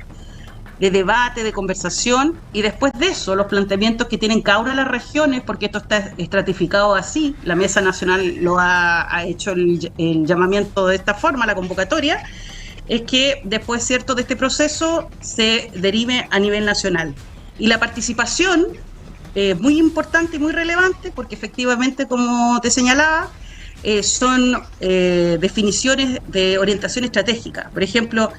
de debate, de conversación, y después de eso los planteamientos que tienen cada una de las regiones, porque esto está estratificado así, la Mesa Nacional lo ha hecho el llamamiento de esta forma, la convocatoria, es que después, ¿cierto?, de este proceso se derive a nivel nacional. Y la participación muy importante y muy relevante, porque efectivamente, como te señalaba, son definiciones de orientación estratégica. Por ejemplo,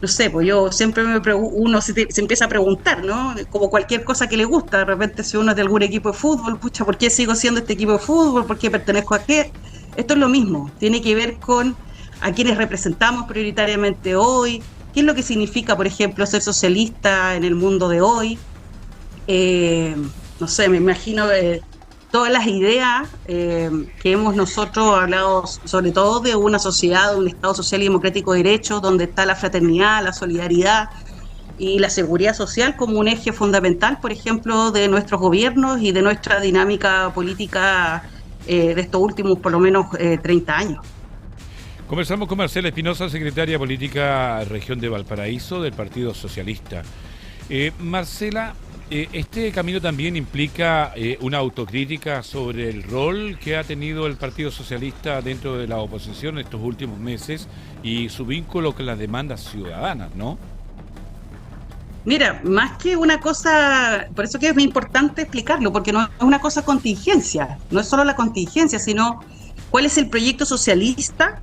no sé, pues yo siempre uno se empieza a preguntar, ¿no? Como cualquier cosa que le gusta, de repente si uno es de algún equipo de fútbol, pucha, ¿por qué sigo siendo este equipo de fútbol? ¿Por qué pertenezco a qué? Esto es lo mismo, tiene que ver con a quienes representamos prioritariamente hoy, qué es lo que significa, por ejemplo, ser socialista en el mundo de hoy. No sé, me imagino todas las ideas que hemos nosotros hablado, sobre todo de una sociedad, de un Estado social y democrático de derecho, donde está la fraternidad, la solidaridad y la seguridad social como un eje fundamental, por ejemplo, de nuestros gobiernos y de nuestra dinámica política de estos últimos, por lo menos, 30 años. Conversamos con Marcela Espinosa, secretaria política región de Valparaíso del Partido Socialista. Marcela, este camino también implica una autocrítica sobre el rol que ha tenido el Partido Socialista dentro de la oposición estos últimos meses y su vínculo con las demandas ciudadanas, ¿no? Mira, más que una cosa, por eso que es muy importante explicarlo, porque no es una cosa contingencia, no es solo la contingencia, sino cuál es el proyecto socialista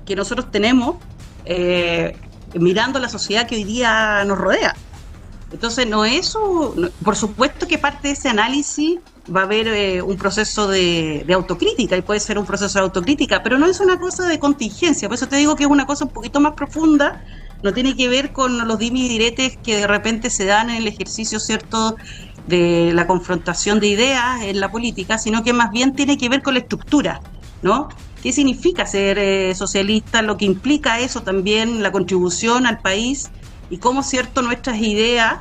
que nosotros tenemos mirando la sociedad que hoy día nos rodea. Entonces, por supuesto que parte de ese análisis va a haber un proceso de autocrítica, y puede ser un proceso de autocrítica, pero no es una cosa de contingencia. Por eso te digo que es una cosa un poquito más profunda, no tiene que ver con los dimes y diretes que de repente se dan en el ejercicio, ¿cierto?, de la confrontación de ideas en la política, sino que más bien tiene que ver con la estructura, ¿no? ¿Qué significa ser socialista? Lo que implica eso también, la contribución al país, y cómo, cierto, nuestras ideas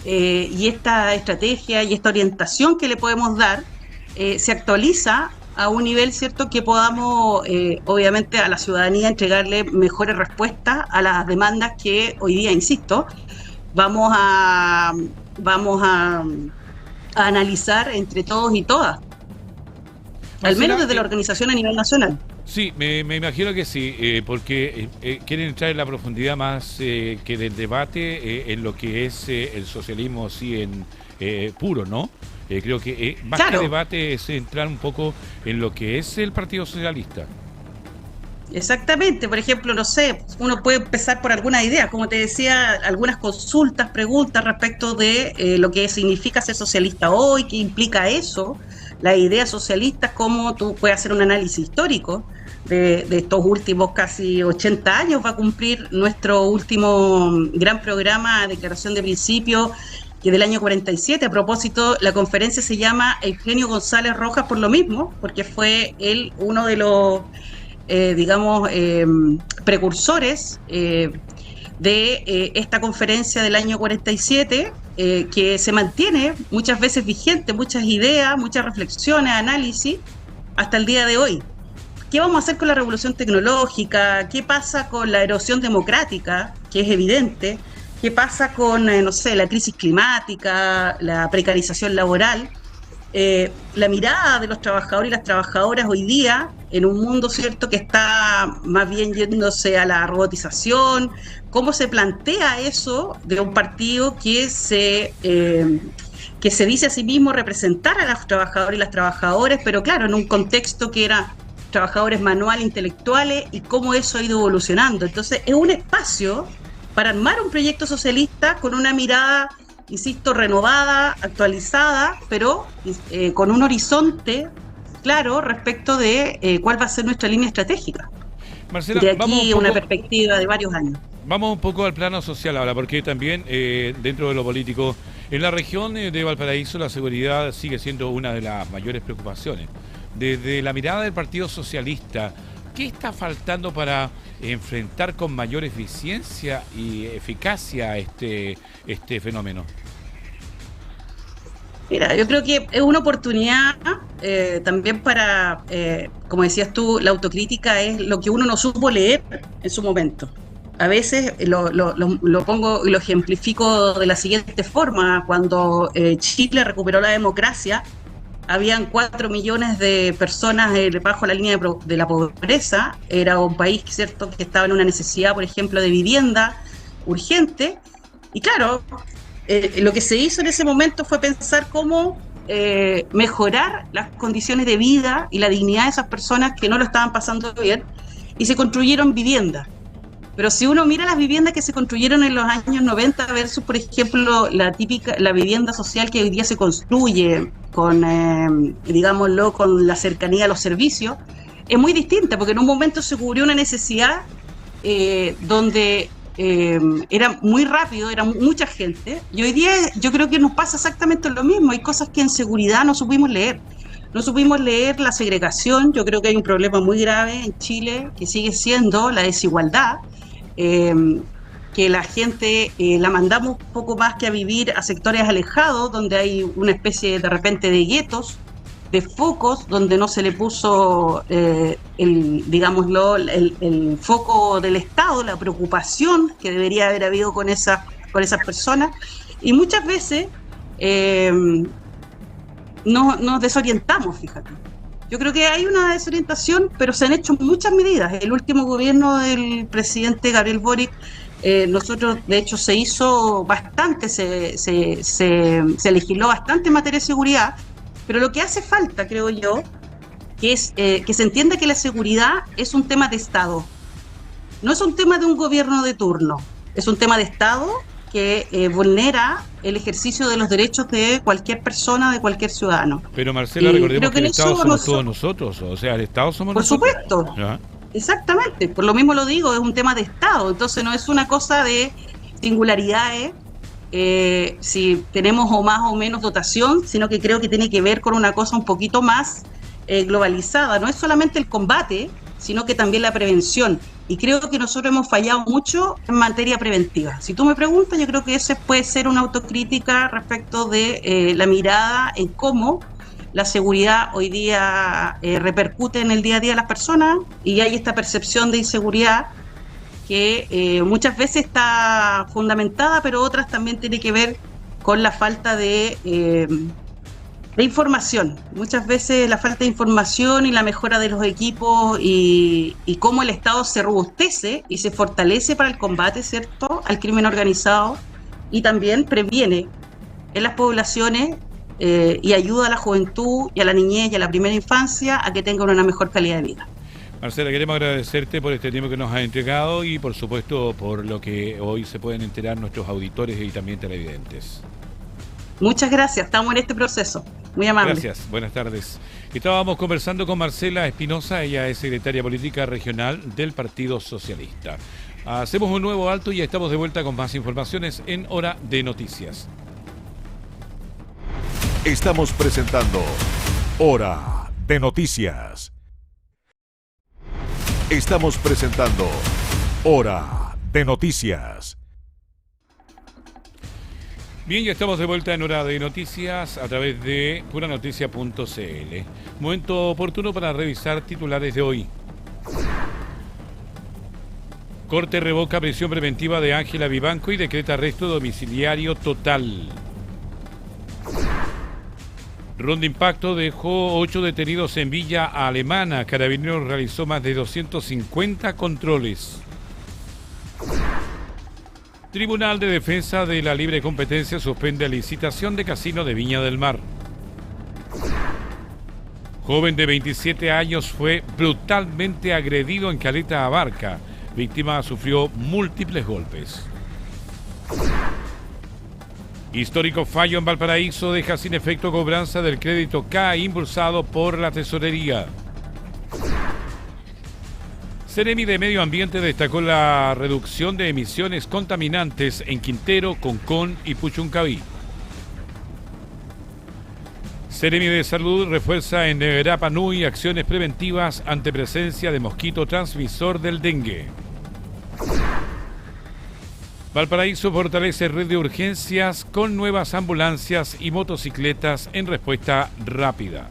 y esta estrategia y esta orientación que le podemos dar se actualiza a un nivel, cierto, que podamos, obviamente, a la ciudadanía entregarle mejores respuestas a las demandas que hoy día, insisto, vamos a analizar entre todos y todas, al menos desde la organización a nivel nacional. Sí, me imagino que sí, porque quieren entrar en la profundidad más que del debate en lo que es el socialismo así en puro, ¿no? Creo que más que debate es entrar un poco en lo que es el Partido Socialista. Exactamente, por ejemplo, no sé, uno puede empezar por alguna idea, como te decía, algunas consultas, preguntas respecto de lo que significa ser socialista hoy, qué implica eso, las ideas socialistas, cómo tú puedes hacer un análisis histórico de estos últimos casi 80 años. Va a cumplir nuestro último gran programa, Declaración de Principios, que del año 47. A propósito, la conferencia se llama Eugenio González Rojas por lo mismo, porque fue él uno de los precursores de esta conferencia del año 47, que se mantiene muchas veces vigente, muchas ideas, muchas reflexiones, análisis, hasta el día de hoy. ¿Qué vamos a hacer con la revolución tecnológica? ¿Qué pasa con la erosión democrática, que es evidente? ¿Qué pasa con, no sé, la crisis climática, la precarización laboral? La mirada de los trabajadores y las trabajadoras hoy día en un mundo, cierto, que está más bien yéndose a la robotización. ¿Cómo se plantea eso de un partido que se dice a sí mismo representar a los trabajadores y las trabajadoras, pero claro, en un contexto que era trabajadores manuales, intelectuales, y cómo eso ha ido evolucionando? Entonces, es un espacio para armar un proyecto socialista con una mirada, insisto, renovada, actualizada, pero con un horizonte claro respecto de cuál va a ser nuestra línea estratégica. Marcela, de aquí una perspectiva de varios años. Vamos un poco al plano social ahora, porque también dentro de lo político, en la región de Valparaíso la seguridad sigue siendo una de las mayores preocupaciones. Desde la mirada del Partido Socialista, ¿qué está faltando para enfrentar con mayor eficiencia y eficacia este fenómeno? Mira, yo creo que es una oportunidad también para, como decías tú, la autocrítica es lo que uno no supo leer en su momento. A veces lo pongo y lo ejemplifico de la siguiente forma. Cuando Chile recuperó la democracia, habían 4 millones de personas bajo la línea de la pobreza. Era un país, ¿cierto?, que estaba en una necesidad, por ejemplo, de vivienda urgente. Y claro, lo que se hizo en ese momento fue pensar cómo mejorar las condiciones de vida y la dignidad de esas personas que no lo estaban pasando bien, y se construyeron viviendas. Pero si uno mira las viviendas que se construyeron en los años 90 versus, por ejemplo, la vivienda social que hoy día se construye con, digámoslo, con la cercanía a los servicios, es muy distinta, porque en un momento se cubrió una necesidad donde era muy rápido, era mucha gente, y hoy día yo creo que nos pasa exactamente lo mismo. Hay cosas que en seguridad no supimos leer. No supimos leer la segregación. Yo creo que hay un problema muy grave en Chile, que sigue siendo la desigualdad, que la gente la mandamos poco más que a vivir a sectores alejados, donde hay una especie de repente de guetos, de focos, donde no se le puso digámoslo, el foco del Estado, la preocupación que debería haber habido con esas personas, y muchas veces nos desorientamos, fíjate. Yo creo que hay una desorientación, pero se han hecho muchas medidas. El último gobierno del presidente Gabriel Boric, nosotros, de hecho, se hizo bastante, se legisló bastante en materia de seguridad, pero lo que hace falta, creo yo, que es que se entienda que la seguridad es un tema de Estado. No es un tema de un gobierno de turno, es un tema de Estado que vulnera el ejercicio de los derechos de cualquier persona, de cualquier ciudadano. Pero Marcela, recordemos que el Estado somos todos nosotros, o sea, el Estado somos nosotros. Por supuesto, ¿ya? Exactamente, por lo mismo lo digo, es un tema de Estado, entonces no es una cosa de singularidades, si tenemos o más o menos dotación, sino que creo que tiene que ver con una cosa un poquito más globalizada. No es solamente el combate, sino que también la prevención. Y creo que nosotros hemos fallado mucho en materia preventiva. Si tú me preguntas, yo creo que esa puede ser una autocrítica respecto de la mirada en cómo la seguridad hoy día repercute en el día a día de las personas, y hay esta percepción de inseguridad que muchas veces está fundamentada, pero otras también tiene que ver con la falta de información. Muchas veces la falta de información y la mejora de los equipos y cómo el Estado se robustece y se fortalece para el combate, ¿cierto?, al crimen organizado, y también previene en las poblaciones y ayuda a la juventud y a la niñez y a la primera infancia a que tengan una mejor calidad de vida. Marcela, queremos agradecerte por este tiempo que nos has entregado y, por supuesto, por lo que hoy se pueden enterar nuestros auditores y también televidentes. Muchas gracias, estamos en este proceso. Muy amable. Gracias, buenas tardes. Estábamos conversando con Marcela Espinosa, ella es secretaria política regional del Partido Socialista. Hacemos un nuevo alto y ya estamos de vuelta con más informaciones en Hora de Noticias. Estamos presentando Hora de Noticias. Estamos presentando Hora de Noticias. Bien, ya estamos de vuelta en Hora de Noticias a través de puranoticias.cl. Momento oportuno para revisar titulares de hoy. Corte revoca prisión preventiva de Ángela Vivanco y decreta arresto domiciliario total. Ronda Impacto dejó 8 detenidos en Villa Alemana. Carabineros realizó más de 250 controles. Tribunal de Defensa de la Libre Competencia suspende licitación de casino de Viña del Mar. Joven de 27 años fue brutalmente agredido en Caleta Abarca. Víctima sufrió múltiples golpes. Histórico fallo en Valparaíso deja sin efecto cobranza del crédito K impulsado por la Tesorería. Seremi de Medio Ambiente destacó la reducción de emisiones contaminantes en Quintero, Concón y Puchuncaví. Seremi de Salud refuerza en Rapa Nui acciones preventivas ante presencia de mosquito transmisor del dengue. Valparaíso fortalece red de urgencias con nuevas ambulancias y motocicletas en respuesta rápida.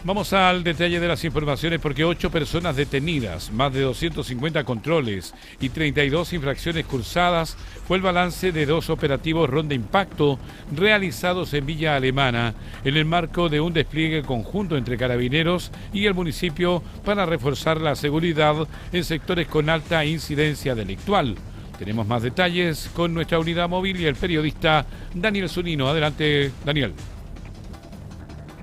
Vamos al detalle de las informaciones porque 8 personas detenidas, más de 250 controles y 32 infracciones cursadas fue el balance de 2 operativos Ronda Impacto realizados en Villa Alemana en el marco de un despliegue conjunto entre Carabineros y el municipio para reforzar la seguridad en sectores con alta incidencia delictual. Tenemos más detalles con nuestra unidad móvil y el periodista Daniel Zunino. Adelante, Daniel.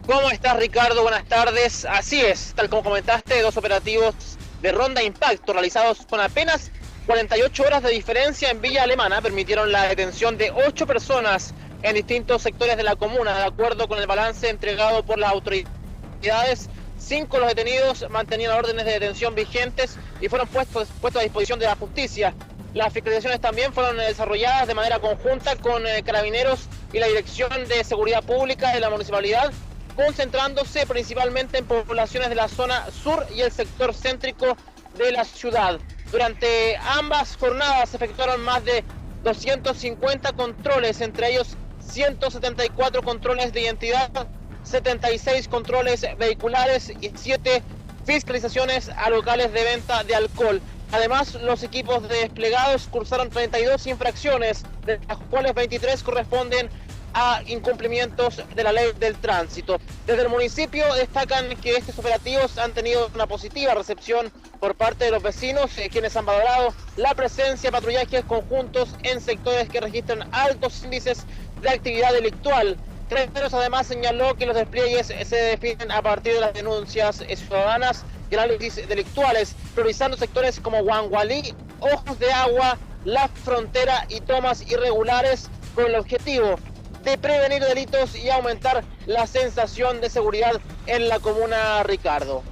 ¿Cómo estás, Ricardo? Buenas tardes. Así es, tal como comentaste, 2 operativos de ronda impacto realizados con apenas 48 horas de diferencia en Villa Alemana permitieron la detención de 8 personas en distintos sectores de la comuna. De acuerdo con el balance entregado por las autoridades, 5 de los detenidos mantenían órdenes de detención vigentes y fueron puestos a disposición de la justicia. Las fiscalizaciones también fueron desarrolladas de manera conjunta con Carabineros y la Dirección de Seguridad Pública de la Municipalidad, concentrándose principalmente en poblaciones de la zona sur y el sector céntrico de la ciudad. Durante ambas jornadas se efectuaron más de 250 controles, entre ellos 174 controles de identidad, 76 controles vehiculares y 7 fiscalizaciones a locales de venta de alcohol. Además, los equipos desplegados cursaron 32 infracciones, de las cuales 23 corresponden a incumplimientos de la ley del tránsito. Desde el municipio destacan que estos operativos han tenido una positiva recepción por parte de los vecinos, quienes han valorado la presencia de patrullajes conjuntos en sectores que registran altos índices de actividad delictual. Carabineros además señaló que los despliegues se definen a partir de las denuncias ciudadanas y análisis delictuales, priorizando sectores como Huangualí, Ojos de Agua, La Frontera y tomas irregulares, con el objetivo de prevenir delitos y aumentar la sensación de seguridad en la comuna, Ricardo.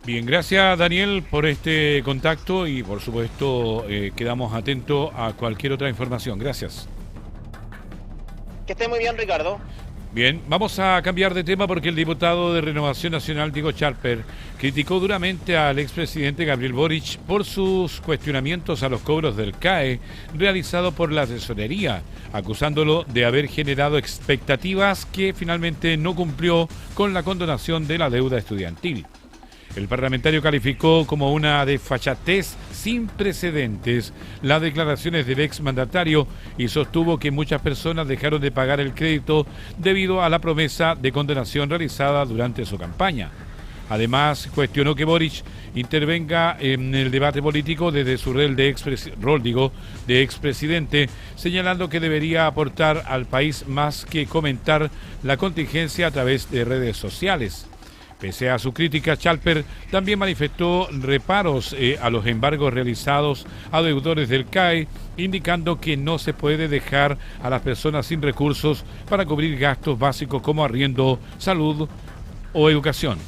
Bien, gracias Daniel por este contacto y por supuesto quedamos atentos a cualquier otra información. Gracias. Que esté muy bien, Ricardo. Bien, vamos a cambiar de tema porque el diputado de Renovación Nacional, Diego Schalper, criticó duramente al expresidente Gabriel Boric por sus cuestionamientos a los cobros del CAE realizado por la tesorería, acusándolo de haber generado expectativas que finalmente no cumplió con la condonación de la deuda estudiantil. El parlamentario calificó como una desfachatez sin precedentes las declaraciones del exmandatario y sostuvo que muchas personas dejaron de pagar el crédito debido a la promesa de condonación realizada durante su campaña. Además, cuestionó que Boric intervenga en el debate político desde su rol de expresidente, señalando que debería aportar al país más que comentar la contingencia a través de redes sociales. Pese a su crítica, Schalper también manifestó reparos a los embargos realizados a deudores del CAE, indicando que no se puede dejar a las personas sin recursos para cubrir gastos básicos como arriendo, salud o educación.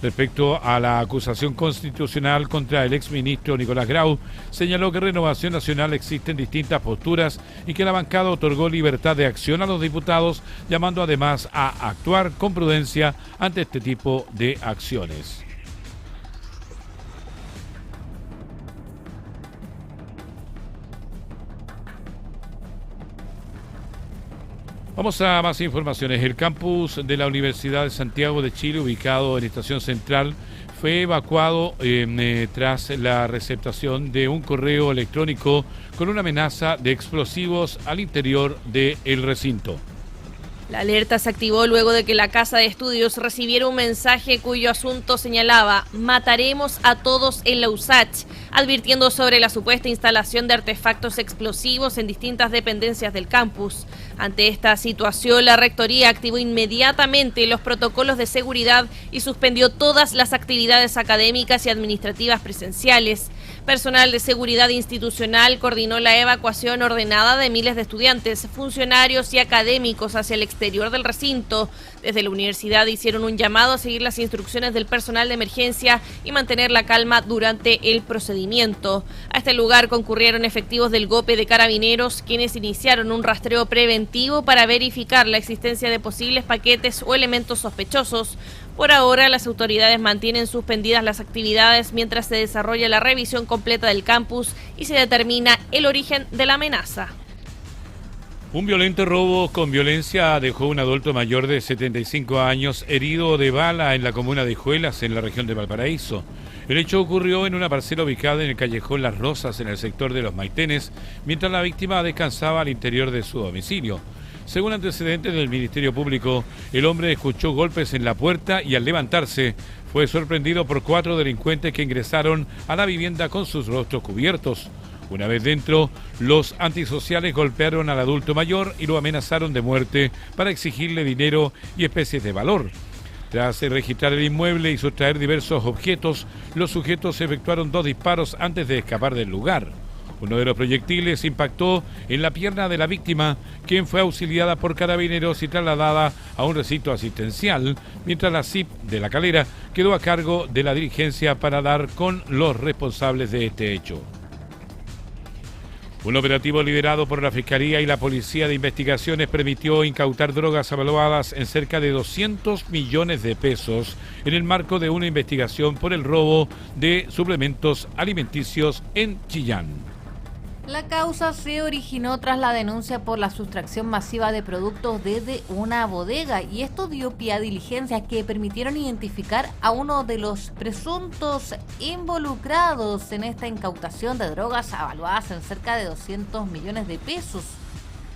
Respecto a la acusación constitucional contra el exministro Nicolás Grau, señaló que Renovación Nacional existen distintas posturas y que la bancada otorgó libertad de acción a los diputados, llamando además a actuar con prudencia ante este tipo de acciones. Vamos a más informaciones. El campus de la Universidad de Santiago de Chile, ubicado en Estación Central, fue evacuado tras la receptación de un correo electrónico con una amenaza de explosivos al interior del recinto. La alerta se activó luego de que la Casa de Estudios recibiera un mensaje cuyo asunto señalaba «Mataremos a todos en la USACH», advirtiendo sobre la supuesta instalación de artefactos explosivos en distintas dependencias del campus. Ante esta situación, la Rectoría activó inmediatamente los protocolos de seguridad y suspendió todas las actividades académicas y administrativas presenciales. Personal de seguridad institucional coordinó la evacuación ordenada de miles de estudiantes, funcionarios y académicos hacia el exterior del recinto. Desde la universidad hicieron un llamado a seguir las instrucciones del personal de emergencia y mantener la calma durante el procedimiento. A este lugar concurrieron efectivos del GOPE de Carabineros, quienes iniciaron un rastreo preventivo para verificar la existencia de posibles paquetes o elementos sospechosos. Por ahora, las autoridades mantienen suspendidas las actividades mientras se desarrolla la revisión completa del campus y se determina el origen de la amenaza. Un violento robo con violencia dejó un adulto mayor de 75 años herido de bala en la comuna de Hijuelas, en la región de Valparaíso. El hecho ocurrió en una parcela ubicada en el callejón Las Rosas, en el sector de Los Maitenes, mientras la víctima descansaba al interior de su domicilio. Según antecedentes del Ministerio Público, el hombre escuchó golpes en la puerta y al levantarse fue sorprendido por 4 delincuentes que ingresaron a la vivienda con sus rostros cubiertos. Una vez dentro, los antisociales golpearon al adulto mayor y lo amenazaron de muerte para exigirle dinero y especies de valor. Tras registrar el inmueble y sustraer diversos objetos, los sujetos efectuaron 2 disparos antes de escapar del lugar. Uno de los proyectiles impactó en la pierna de la víctima, quien fue auxiliada por carabineros y trasladada a un recinto asistencial, mientras la CIP de La Calera quedó a cargo de la dirigencia para dar con los responsables de este hecho. Un operativo liderado por la Fiscalía y la Policía de Investigaciones permitió incautar drogas avaluadas en cerca de 200 millones de pesos en el marco de una investigación por el robo de suplementos alimenticios en Chillán. La causa se originó tras la denuncia por la sustracción masiva de productos desde una bodega, y esto dio pie a diligencias que permitieron identificar a uno de los presuntos involucrados en esta incautación de drogas avaluadas en cerca de 200 millones de pesos.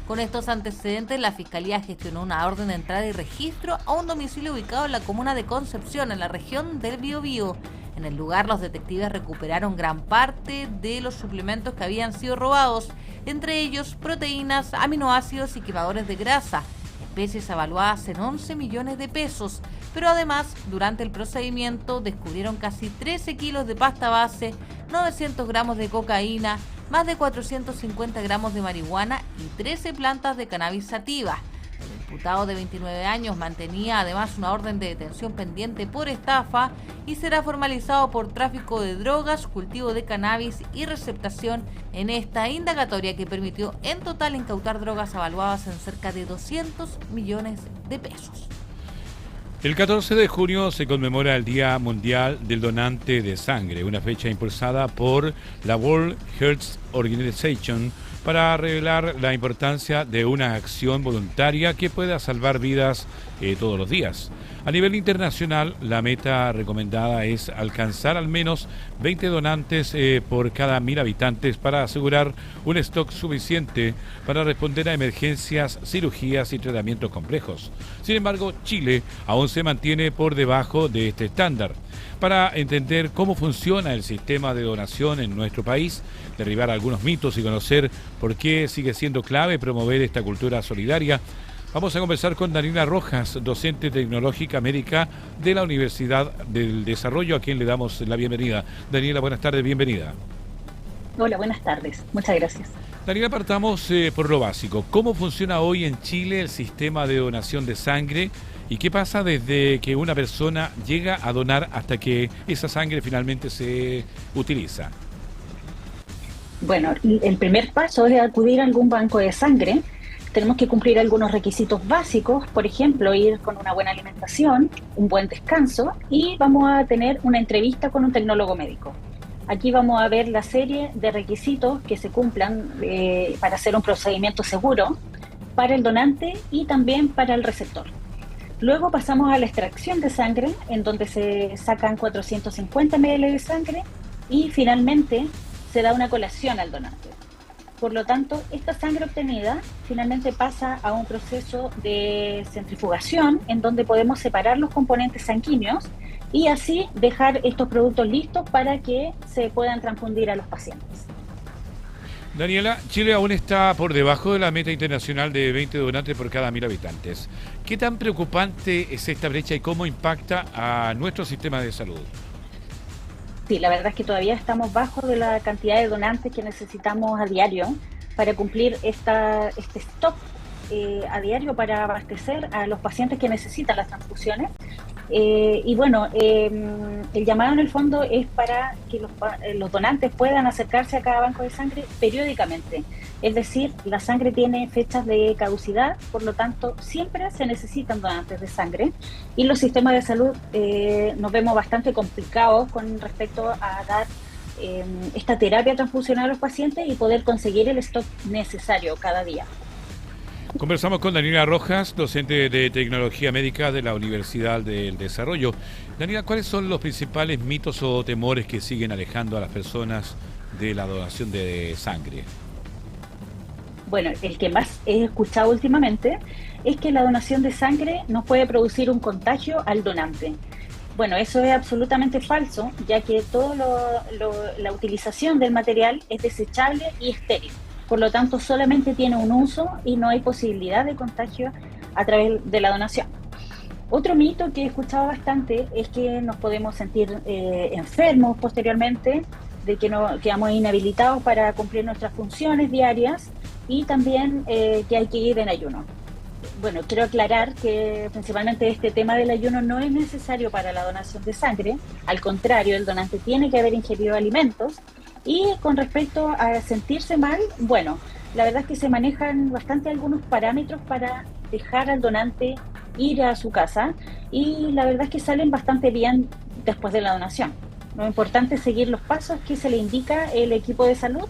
Con estos antecedentes, la Fiscalía gestionó una orden de entrada y registro a un domicilio ubicado en la comuna de Concepción, en la región del Biobío. En el lugar, los detectives recuperaron gran parte de los suplementos que habían sido robados, entre ellos proteínas, aminoácidos y quemadores de grasa, especies avaluadas en 11 millones de pesos. Pero además, durante el procedimiento, descubrieron casi 13 kilos de pasta base, 900 gramos de cocaína, más de 450 gramos de marihuana y 13 plantas de cannabis sativa. El imputado de 29 años mantenía además una orden de detención pendiente por estafa y será formalizado por tráfico de drogas, cultivo de cannabis y receptación en esta indagatoria que permitió en total incautar drogas avaluadas en cerca de 200 millones de pesos. El 14 de junio se conmemora el Día Mundial del Donante de Sangre, una fecha impulsada por la World Health Organization para revelar la importancia de una acción voluntaria que pueda salvar vidas todos los días. A nivel internacional, la meta recomendada es alcanzar al menos 20 donantes por cada 1.000 habitantes para asegurar un stock suficiente para responder a emergencias, cirugías y tratamientos complejos. Sin embargo, Chile aún se mantiene por debajo de este estándar. Para entender cómo funciona el sistema de donación en nuestro país, derribar algunos mitos y conocer por qué sigue siendo clave promover esta cultura solidaria, vamos a conversar con Daniela Rojas, docente tecnológica médica de la Universidad del Desarrollo, a quien le damos la bienvenida. Daniela, buenas tardes, bienvenida. Hola, buenas tardes. Muchas gracias. Daniela, partamos por lo básico. ¿Cómo funciona hoy en Chile el sistema de donación de sangre? ¿Y qué pasa desde que una persona llega a donar hasta que esa sangre finalmente se utiliza? Bueno, el primer paso es acudir a algún banco de sangre. Tenemos que cumplir algunos requisitos básicos, por ejemplo, ir con una buena alimentación, un buen descanso, y vamos a tener una entrevista con un tecnólogo médico. Aquí vamos a ver la serie de requisitos que se cumplan para hacer un procedimiento seguro para el donante y también para el receptor. Luego pasamos a la extracción de sangre, en donde se sacan 450 ml de sangre y finalmente se da una colación al donante. Por lo tanto, esta sangre obtenida finalmente pasa a un proceso de centrifugación en donde podemos separar los componentes sanguíneos y así dejar estos productos listos para que se puedan transfundir a los pacientes. Daniela, Chile aún está por debajo de la meta internacional de 20 donantes por cada 1.000 habitantes. ¿Qué tan preocupante es esta brecha y cómo impacta a nuestro sistema de salud? Sí, la verdad es que todavía estamos bajo de la cantidad de donantes que necesitamos a diario para cumplir este stock a diario para abastecer a los pacientes que necesitan las transfusiones. Y bueno, el llamado en el fondo es para que los donantes puedan acercarse a cada banco de sangre periódicamente. Es decir, la sangre tiene fechas de caducidad, por lo tanto, siempre se necesitan donantes de sangre. Y los sistemas de salud nos vemos bastante complicados con respecto a dar esta terapia transfusional a los pacientes y poder conseguir el stock necesario cada día. Conversamos con Daniela Rojas, docente de Tecnología Médica de la Universidad del Desarrollo. Daniela, ¿cuáles son los principales mitos o temores que siguen alejando a las personas de la donación de sangre? Bueno, el que más he escuchado últimamente es que la donación de sangre nos puede producir un contagio al donante. Bueno, eso es absolutamente falso, ya que la utilización del material es desechable y estéril. Por lo tanto, solamente tiene un uso y no hay posibilidad de contagio a través de la donación. Otro mito que he escuchado bastante es que nos podemos sentir enfermos posteriormente, de que no quedamos inhabilitados para cumplir nuestras funciones diarias y también que hay que ir en ayuno. Bueno, quiero aclarar que principalmente este tema del ayuno no es necesario para la donación de sangre. Al contrario, el donante tiene que haber ingerido alimentos. Y con respecto a sentirse mal, bueno, la verdad es que se manejan bastante algunos parámetros para dejar al donante ir a su casa y la verdad es que salen bastante bien después de la donación. Lo importante es seguir los pasos que se le indica el equipo de salud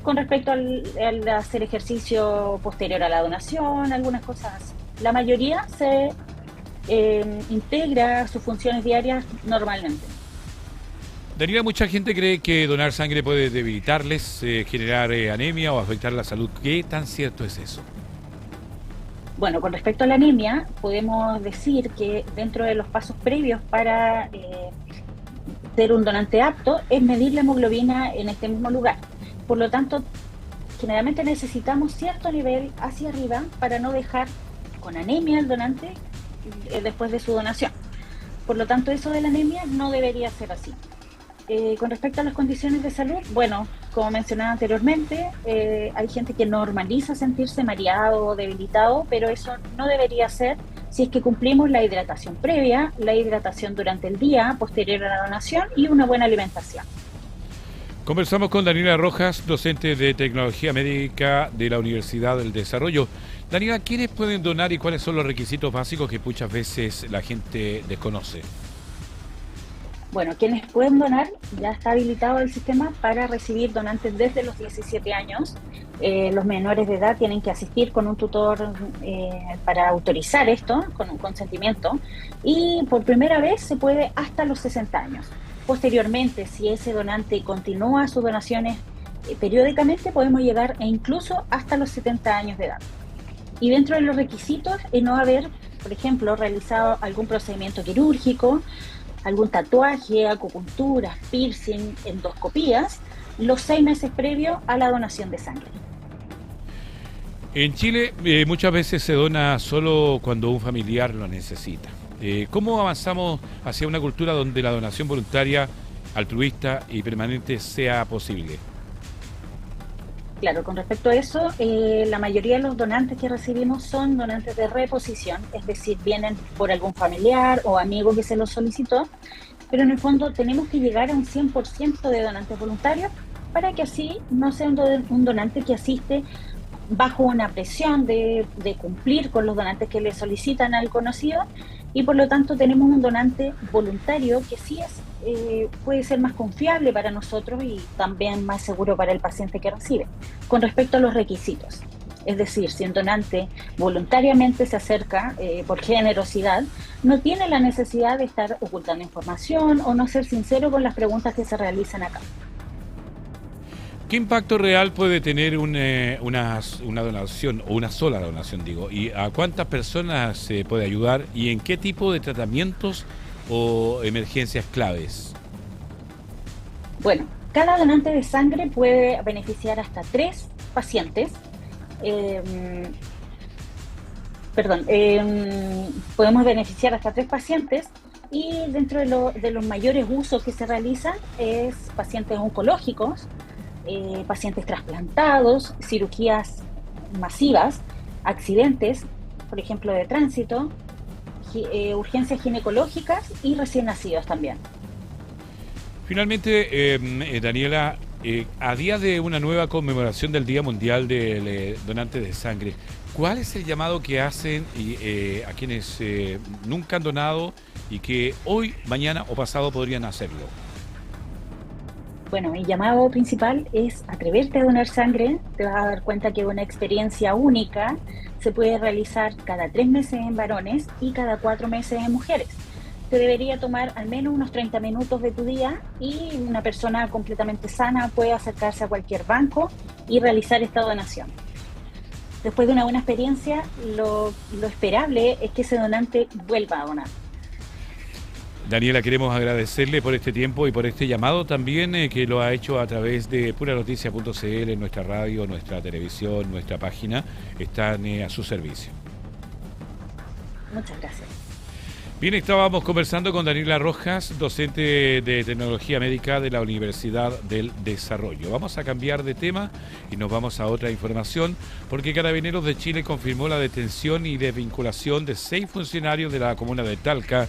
con respecto al hacer ejercicio posterior a la donación, algunas cosas así. La mayoría se integra sus funciones diarias normalmente. Daniela, mucha gente cree que donar sangre puede debilitarles, generar anemia o afectar la salud. ¿Qué tan cierto es eso? Bueno, con respecto a la anemia, podemos decir que dentro de los pasos previos para ser un donante apto es medir la hemoglobina en este mismo lugar. Por lo tanto, generalmente necesitamos cierto nivel hacia arriba para no dejar con anemia al donante después de su donación. Por lo tanto, eso de la anemia no debería ser así. Con respecto a las condiciones de salud, bueno, como mencionaba anteriormente, hay gente que normaliza sentirse mareado o debilitado, pero eso no debería ser si es que cumplimos la hidratación previa, la hidratación durante el día, posterior a la donación y una buena alimentación. Conversamos con Daniela Rojas, docente de Tecnología Médica de la Universidad del Desarrollo. Daniela, ¿quiénes pueden donar y cuáles son los requisitos básicos que muchas veces la gente desconoce? Bueno, quienes pueden donar, ya está habilitado el sistema para recibir donantes desde los 17 años. Los menores de edad tienen que asistir con un tutor para autorizar esto, con un consentimiento. Y por primera vez se puede hasta los 60 años. Posteriormente, si ese donante continúa sus donaciones periódicamente, podemos llegar incluso hasta los 70 años de edad. Y dentro de los requisitos es no haber, por ejemplo, realizado algún procedimiento quirúrgico, algún tatuaje, acupuntura, piercing, endoscopías, los 6 meses previos a la donación de sangre. En Chile muchas veces se dona solo cuando un familiar lo necesita. ¿Cómo avanzamos hacia una cultura donde la donación voluntaria, altruista y permanente sea posible? Claro, con respecto a eso, la mayoría de los donantes que recibimos son donantes de reposición, es decir, vienen por algún familiar o amigo que se los solicitó, pero en el fondo tenemos que llegar a un 100% de donantes voluntarios para que así no sea un donante que asiste bajo una presión de cumplir con los donantes que le solicitan al conocido y por lo tanto tenemos un donante voluntario que sí puede ser más confiable para nosotros y también más seguro para el paciente que recibe. Con respecto a los requisitos, es decir, si un donante voluntariamente se acerca por generosidad, no tiene la necesidad de estar ocultando información o no ser sincero con las preguntas que se realizan acá. ¿Qué impacto real puede tener una donación, o una sola donación, digo? ¿Y a cuántas personas se puede ayudar? ¿Y en qué tipo de tratamientos o emergencias claves? Bueno, cada donante de sangre puede beneficiar hasta 3 pacientes. Podemos beneficiar hasta 3 pacientes y dentro de los mayores usos que se realizan es pacientes oncológicos, pacientes trasplantados, cirugías masivas, accidentes, por ejemplo, de tránsito, urgencias ginecológicas y recién nacidos también. Finalmente, Daniela, a día de una nueva conmemoración del Día Mundial del Donante de Sangre, ¿cuál es el llamado que hacen a quienes nunca han donado y que hoy, mañana o pasado podrían hacerlo? Bueno, mi llamado principal es atreverte a donar sangre. Te vas a dar cuenta que es una experiencia única. Se puede realizar cada 3 meses en varones y cada 4 meses en mujeres. Te debería tomar al menos unos 30 minutos de tu día y una persona completamente sana puede acercarse a cualquier banco y realizar esta donación. Después de una buena experiencia, lo esperable es que ese donante vuelva a donar. Daniela, queremos agradecerle por este tiempo y por este llamado también que lo ha hecho a través de puranoticia.cl, nuestra radio, nuestra televisión, nuestra página, están a su servicio. Muchas gracias. Bien, estábamos conversando con Daniela Rojas, docente de Tecnología Médica de la Universidad del Desarrollo. Vamos a cambiar de tema y nos vamos a otra información, porque Carabineros de Chile confirmó la detención y desvinculación de 6 funcionarios de la comuna de Talca,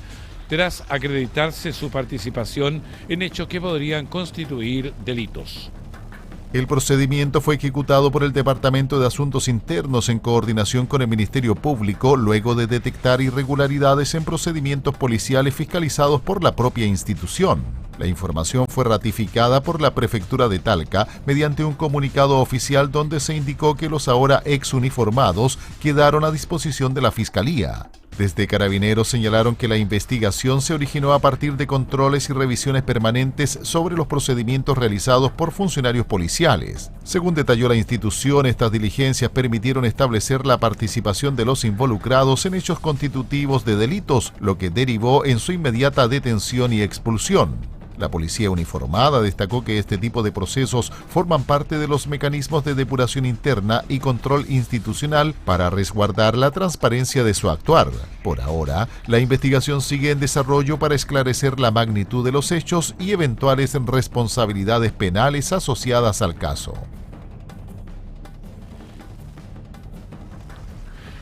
tras acreditarse su participación en hechos que podrían constituir delitos. El procedimiento fue ejecutado por el Departamento de Asuntos Internos en coordinación con el Ministerio Público, luego de detectar irregularidades en procedimientos policiales fiscalizados por la propia institución. La información fue ratificada por la Prefectura de Talca mediante un comunicado oficial donde se indicó que los ahora exuniformados quedaron a disposición de la Fiscalía. Desde Carabineros señalaron que la investigación se originó a partir de controles y revisiones permanentes sobre los procedimientos realizados por funcionarios policiales. Según detalló la institución, estas diligencias permitieron establecer la participación de los involucrados en hechos constitutivos de delitos, lo que derivó en su inmediata detención y expulsión. La policía uniformada destacó que este tipo de procesos forman parte de los mecanismos de depuración interna y control institucional para resguardar la transparencia de su actuar. Por ahora, la investigación sigue en desarrollo para esclarecer la magnitud de los hechos y eventuales responsabilidades penales asociadas al caso.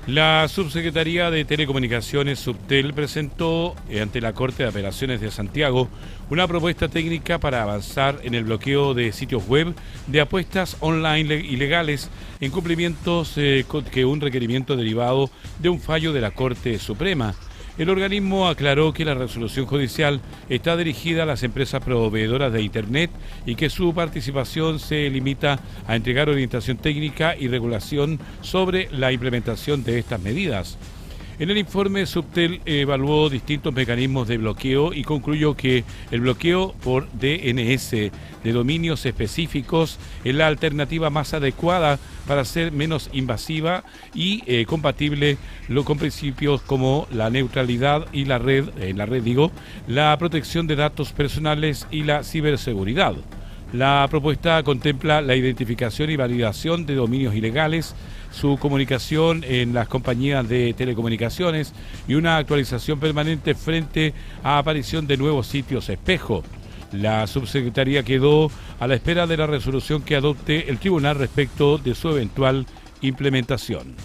La Subsecretaría de Telecomunicaciones, Subtel, presentó ante la Corte de Apelaciones de Santiago una propuesta técnica para avanzar en el bloqueo de sitios web de apuestas online ilegales en cumplimientos que un requerimiento derivado de un fallo de la Corte Suprema. El organismo aclaró que la resolución judicial está dirigida a las empresas proveedoras de Internet y que su participación se limita a entregar orientación técnica y regulación sobre la implementación de estas medidas. En el informe, Subtel evaluó distintos mecanismos de bloqueo y concluyó que el bloqueo por DNS de dominios específicos es la alternativa más adecuada para ser menos invasiva y compatible con principios como la neutralidad y la protección de datos personales y la ciberseguridad. La propuesta contempla la identificación y validación de dominios ilegales, su comunicación en las compañías de telecomunicaciones y una actualización permanente frente a aparición de nuevos sitios espejo. La subsecretaría quedó a la espera de la resolución que adopte el tribunal respecto de su eventual implementación.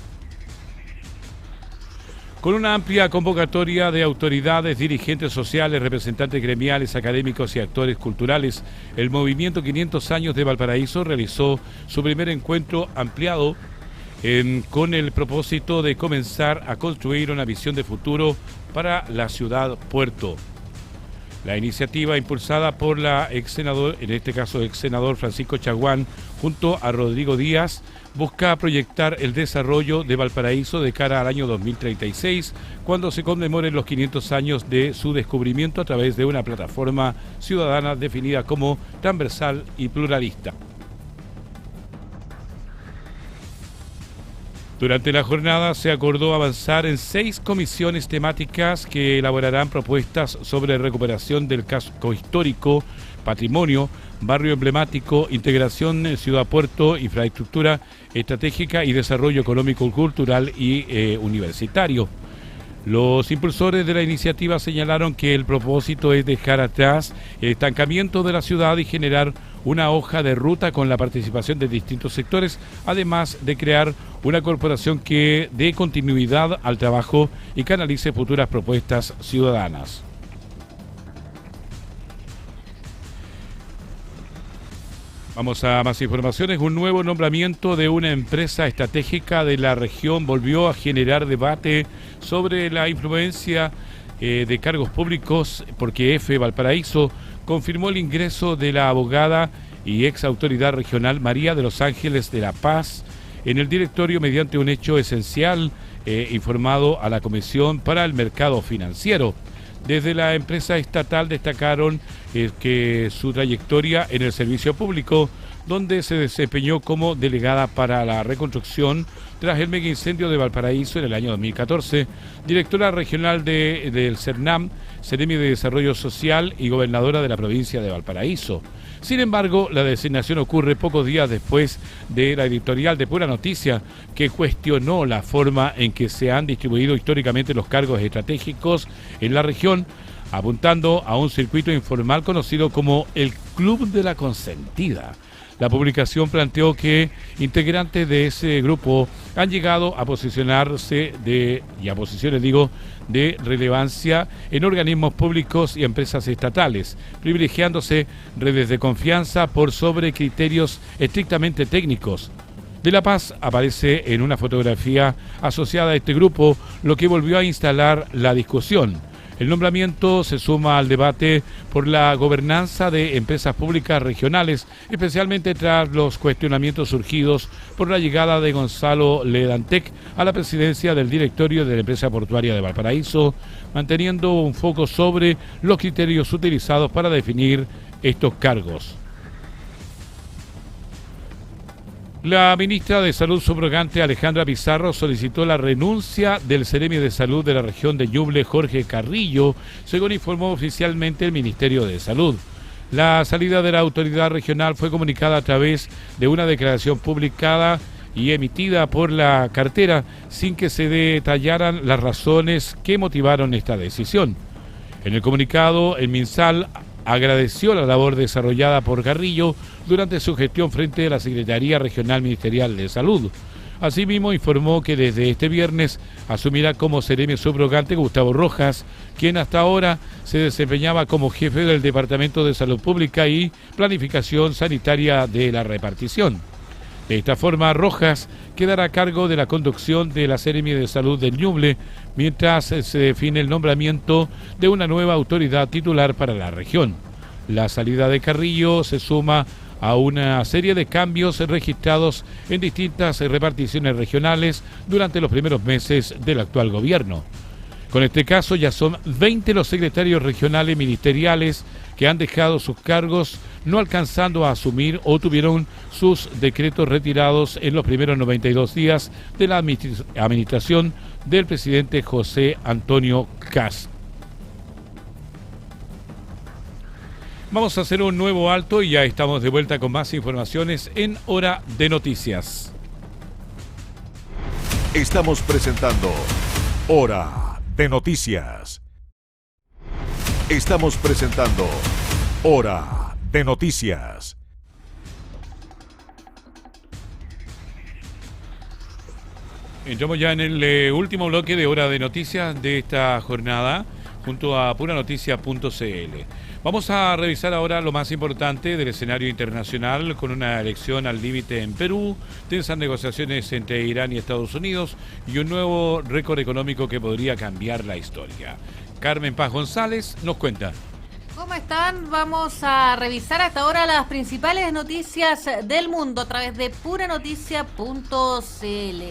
Con una amplia convocatoria de autoridades, dirigentes sociales, representantes gremiales, académicos y actores culturales, el Movimiento 500 Años de Valparaíso realizó su primer encuentro ampliado con el propósito de comenzar a construir una visión de futuro para la ciudad puerto. La iniciativa, impulsada por la ex senador Francisco Chaguán, junto a Rodrigo Díaz, busca proyectar el desarrollo de Valparaíso de cara al año 2036, cuando se conmemoren los 500 años de su descubrimiento a través de una plataforma ciudadana definida como transversal y pluralista. Durante la jornada se acordó avanzar en 6 comisiones temáticas que elaborarán propuestas sobre recuperación del casco histórico, patrimonio, barrio emblemático, integración ciudad-puerto, infraestructura estratégica y desarrollo económico, cultural y universitario. Los impulsores de la iniciativa señalaron que el propósito es dejar atrás el estancamiento de la ciudad y generar una hoja de ruta con la participación de distintos sectores, además de crear una corporación que dé continuidad al trabajo y canalice futuras propuestas ciudadanas. Vamos a más informaciones. Un nuevo nombramiento de una empresa estratégica de la región volvió a generar debate sobre la influencia de cargos públicos, porque EFE Valparaíso confirmó el ingreso de la abogada y ex autoridad regional María de los Ángeles de la Paz en el directorio mediante un hecho esencial informado a la Comisión para el Mercado Financiero. Desde la empresa estatal destacaron que su trayectoria en el servicio público donde se desempeñó como delegada para la reconstrucción tras el mega incendio de Valparaíso en el año 2014, directora regional del CERNAM, Seremi de Desarrollo Social y gobernadora de la provincia de Valparaíso. Sin embargo, la designación ocurre pocos días después de la editorial de Pura Noticia, que cuestionó la forma en que se han distribuido históricamente los cargos estratégicos en la región, apuntando a un circuito informal conocido como el Club de la Consentida. La publicación planteó que integrantes de ese grupo han llegado a posicionarse de relevancia en organismos públicos y empresas estatales, privilegiándose redes de confianza por sobre criterios estrictamente técnicos. De la Paz aparece en una fotografía asociada a este grupo, lo que volvió a instalar la discusión. El nombramiento se suma al debate por la gobernanza de empresas públicas regionales, especialmente tras los cuestionamientos surgidos por la llegada de Gonzalo Ledantec a la presidencia del directorio de la empresa portuaria de Valparaíso, manteniendo un foco sobre los criterios utilizados para definir estos cargos. La ministra de Salud subrogante Alejandra Pizarro solicitó la renuncia del Seremi de Salud de la región de Ñuble, Jorge Carrillo, según informó oficialmente el Ministerio de Salud. La salida de la autoridad regional fue comunicada a través de una declaración publicada y emitida por la cartera sin que se detallaran las razones que motivaron esta decisión. En el comunicado, el MinSal agradeció la labor desarrollada por Carrillo durante su gestión frente a la Secretaría Regional Ministerial de Salud. Asimismo, informó que desde este viernes asumirá como seremi subrogante Gustavo Rojas, quien hasta ahora se desempeñaba como jefe del Departamento de Salud Pública y Planificación Sanitaria de la Repartición. De esta forma, Rojas quedará a cargo de la conducción de la Seremi de Salud del Ñuble, mientras se define el nombramiento de una nueva autoridad titular para la región. La salida de Carrillo se suma a una serie de cambios registrados en distintas reparticiones regionales durante los primeros meses del actual gobierno. Con este caso ya son 20 los secretarios regionales ministeriales que han dejado sus cargos no alcanzando a asumir o tuvieron sus decretos retirados en los primeros 92 días de la administración del presidente José Antonio Kast. Vamos a hacer un nuevo alto y ya estamos de vuelta con más informaciones en Hora de Noticias. Estamos presentando Hora de Noticias. Estamos presentando Hora de Noticias. Entramos ya en el último bloque de Hora de Noticias de esta jornada junto a puranoticias.cl. Vamos a revisar ahora lo más importante del escenario internacional con una elección al límite en Perú, tensas negociaciones entre Irán y Estados Unidos y un nuevo récord económico que podría cambiar la historia. Carmen Paz González nos cuenta. ¿Cómo están? Vamos a revisar hasta ahora las principales noticias del mundo a través de puranoticias.cl.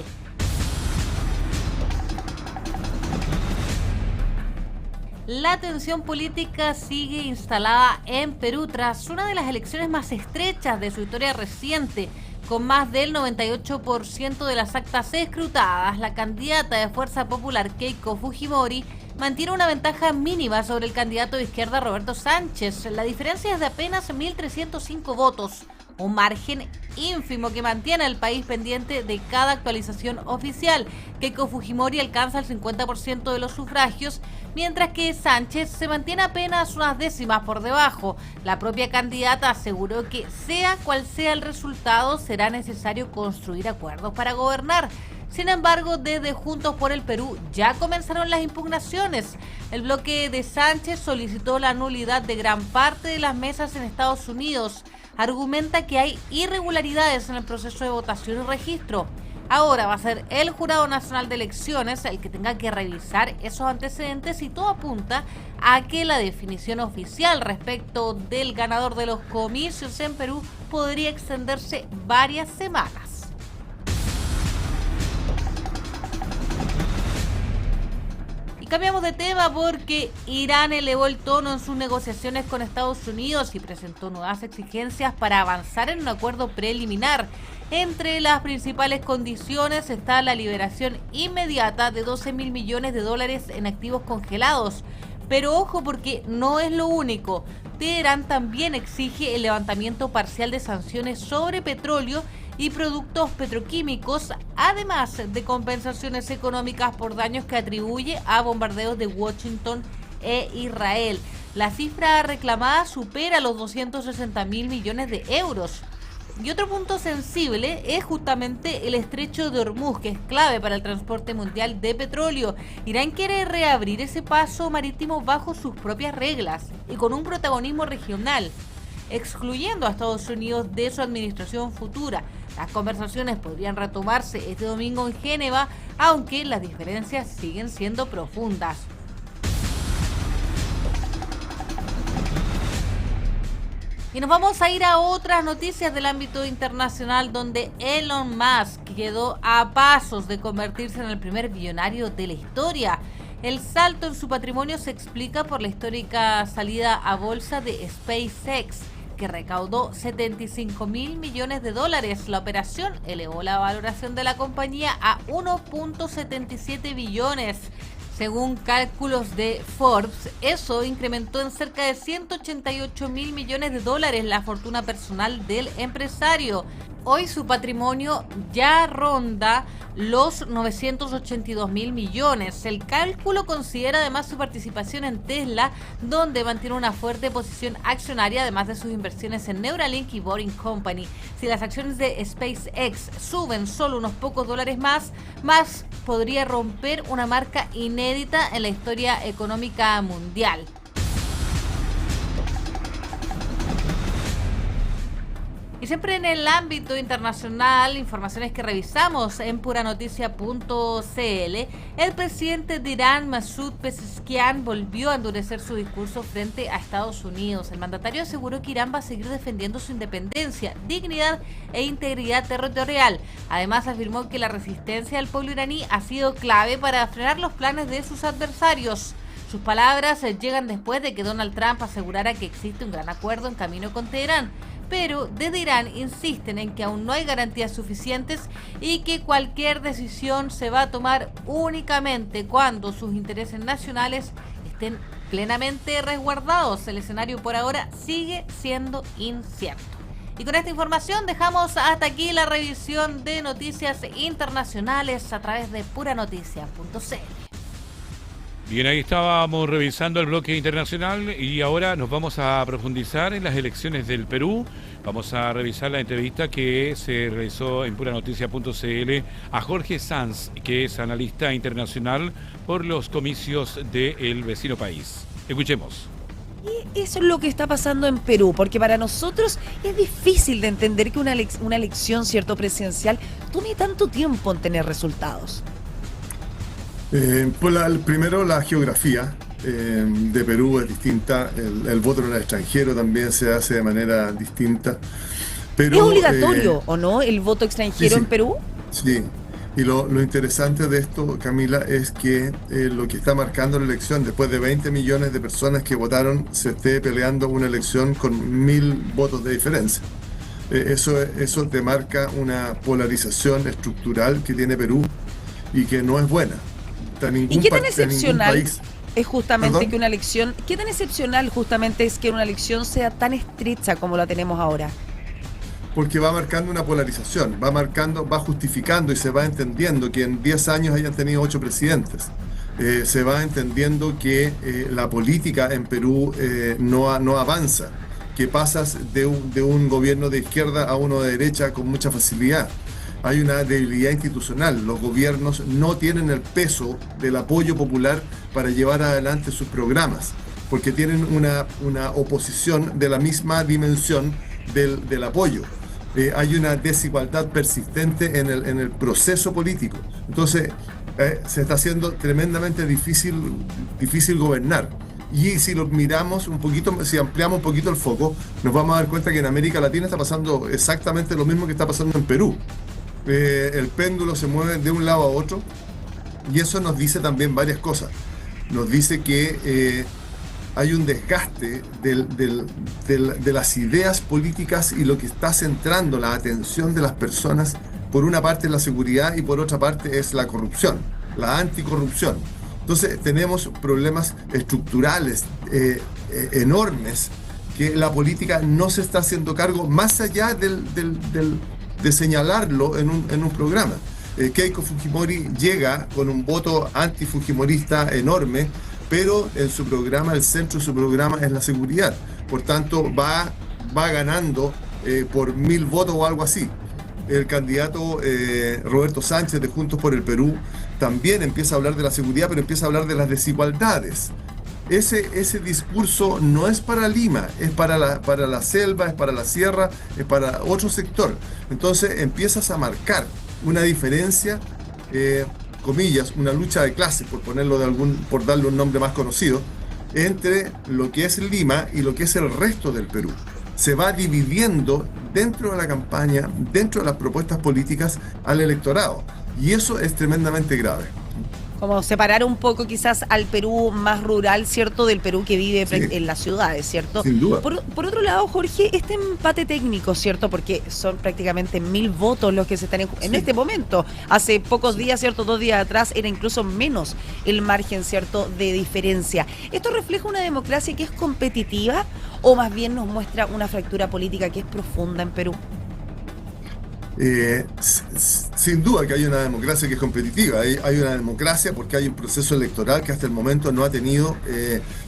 La tensión política sigue instalada en Perú tras una de las elecciones más estrechas de su historia reciente, con más del 98% de las actas escrutadas. La candidata de Fuerza Popular, Keiko Fujimori, mantiene una ventaja mínima sobre el candidato de izquierda, Roberto Sánchez. La diferencia es de apenas 1.305 votos, un margen ínfimo que mantiene al país pendiente de cada actualización oficial. Keiko Fujimori alcanza el 50% de los sufragios, mientras que Sánchez se mantiene apenas unas décimas por debajo. La propia candidata aseguró que sea cual sea el resultado, será necesario construir acuerdos para gobernar. Sin embargo, desde Juntos por el Perú ya comenzaron las impugnaciones. El bloque de Sánchez solicitó la nulidad de gran parte de las mesas en Estados Unidos. Argumenta que hay irregularidades en el proceso de votación y registro. Ahora va a ser el Jurado Nacional de Elecciones el que tenga que revisar esos antecedentes y todo apunta a que la definición oficial respecto del ganador de los comicios en Perú podría extenderse varias semanas. cambiamos de tema porque Irán elevó el tono en sus negociaciones con Estados Unidos y presentó nuevas exigencias para avanzar en un acuerdo preliminar. Entre las principales condiciones está la liberación inmediata de 12.000 millones de dólares en activos congelados. Pero ojo, porque no es lo único. Teherán también exige el levantamiento parcial de sanciones sobre petróleo y productos petroquímicos, además de compensaciones económicas por daños que atribuye a bombardeos de Washington e Israel. La cifra reclamada supera los 260.000 millones de euros. Y otro punto sensible es justamente el estrecho de Hormuz, que es clave para el transporte mundial de petróleo. Irán quiere reabrir ese paso marítimo bajo sus propias reglas y con un protagonismo regional, excluyendo a Estados Unidos de su administración futura. Las conversaciones podrían retomarse este domingo en Génova, aunque las diferencias siguen siendo profundas. Y nos vamos a ir a otras noticias del ámbito internacional, donde Elon Musk quedó a pasos de convertirse en el primer billonario de la historia. El salto en su patrimonio se explica por la histórica salida a bolsa de SpaceX, que recaudó 75.000 millones de dólares. La operación elevó la valoración de la compañía a 1.77 billones. Según cálculos de Forbes, eso incrementó en cerca de 188.000 millones de dólares la fortuna personal del empresario. Hoy su patrimonio ya ronda los 982.000 millones. El cálculo considera además su participación en Tesla, donde mantiene una fuerte posición accionaria, además de sus inversiones en Neuralink y Boring Company. Si las acciones de SpaceX suben solo unos pocos dólares más, Musk podría romper una marca inédita en la historia económica mundial. Y siempre en el ámbito internacional, informaciones que revisamos en puranoticia.cl, el presidente de Irán, Masoud Pezeshkian, volvió a endurecer su discurso frente a Estados Unidos. El mandatario aseguró que Irán va a seguir defendiendo su independencia, dignidad e integridad territorial. Además, afirmó que la resistencia del pueblo iraní ha sido clave para frenar los planes de sus adversarios. Sus palabras llegan después de que Donald Trump asegurara que existe un gran acuerdo en camino con Teherán. Pero desde Irán insisten en que aún no hay garantías suficientes y que cualquier decisión se va a tomar únicamente cuando sus intereses nacionales estén plenamente resguardados. El escenario por ahora sigue siendo incierto. Y con esta información dejamos hasta aquí la revisión de noticias internacionales a través de puranoticia.cl. Bien, ahí estábamos revisando el bloque internacional y ahora nos vamos a profundizar en las elecciones del Perú. Vamos a revisar la entrevista que se realizó en puranoticia.cl a Jorge Sanz, que es analista internacional por los comicios del vecino país. Escuchemos. Y eso es lo que está pasando en Perú, porque para nosotros es difícil de entender que una elección, cierto, presidencial tome tanto tiempo en tener resultados. Primero, la geografía de Perú es distinta, el voto en el extranjero también se hace de manera distinta. Pero, ¿es obligatorio o no el voto extranjero en Perú? Sí, y lo interesante de esto, Camila, es que lo que está marcando la elección, después de 20 millones de personas que votaron, se esté peleando una elección con 1.000 votos de diferencia. Eso te marca una polarización estructural que tiene Perú y que no es buena. ¿Y qué tan excepcional es justamente ¿Perdón? que una elección, qué tan excepcional justamente es que una elección sea tan estrecha como la tenemos ahora? Porque va marcando una polarización, va justificando y se va entendiendo que en 10 años hayan tenido 8 presidentes. Se va entendiendo que la política en Perú no avanza, que pasas de un gobierno de izquierda a uno de derecha con mucha facilidad. Hay una debilidad institucional, los gobiernos no tienen el peso del apoyo popular para llevar adelante sus programas, porque tienen una oposición de la misma dimensión del apoyo. Hay una desigualdad persistente en el proceso político. Entonces, se está haciendo tremendamente difícil gobernar. Y si lo miramos un poquito, si ampliamos un poquito el foco, nos vamos a dar cuenta que en América Latina está pasando exactamente lo mismo que está pasando en Perú. El péndulo se mueve de un lado a otro y eso nos dice también varias cosas. nos dice que hay un desgaste de las ideas políticas y lo que está centrando la atención de las personas, por una parte es la seguridad y por otra parte es la corrupción, la anticorrupción. Entonces tenemos problemas estructurales enormes que la política no se está haciendo cargo, más allá de señalarlo en un programa. Keiko Fujimori llega con un voto antifujimorista enorme, pero en su programa, el centro de su programa es la seguridad. Por tanto, va ganando por 1000 votos o algo así. El candidato Roberto Sánchez de Juntos por el Perú también empieza a hablar de la seguridad, pero empieza a hablar de las desigualdades. Ese discurso no es para Lima, es para la selva, es para la sierra, es para otro sector. Entonces empiezas a marcar una diferencia, comillas, una lucha de clases, por darle un nombre más conocido, entre lo que es Lima y lo que es el resto del Perú. Se va dividiendo dentro de la campaña, dentro de las propuestas políticas al electorado. Y eso es tremendamente grave. Como separar un poco quizás al Perú más rural, ¿cierto?, del Perú que vive en las ciudades, ¿cierto? Sin duda. Por otro lado, Jorge, este empate técnico, ¿cierto?, porque son prácticamente 1000 votos los que se están en este momento. Hace pocos días, ¿cierto?, 2 días atrás, era incluso menos el margen, ¿cierto?, de diferencia. ¿Esto refleja una democracia que es competitiva o más bien nos muestra una fractura política que es profunda en Perú? Sin duda que hay una democracia que es competitiva. Hay una democracia porque hay un proceso electoral que hasta el momento no ha tenido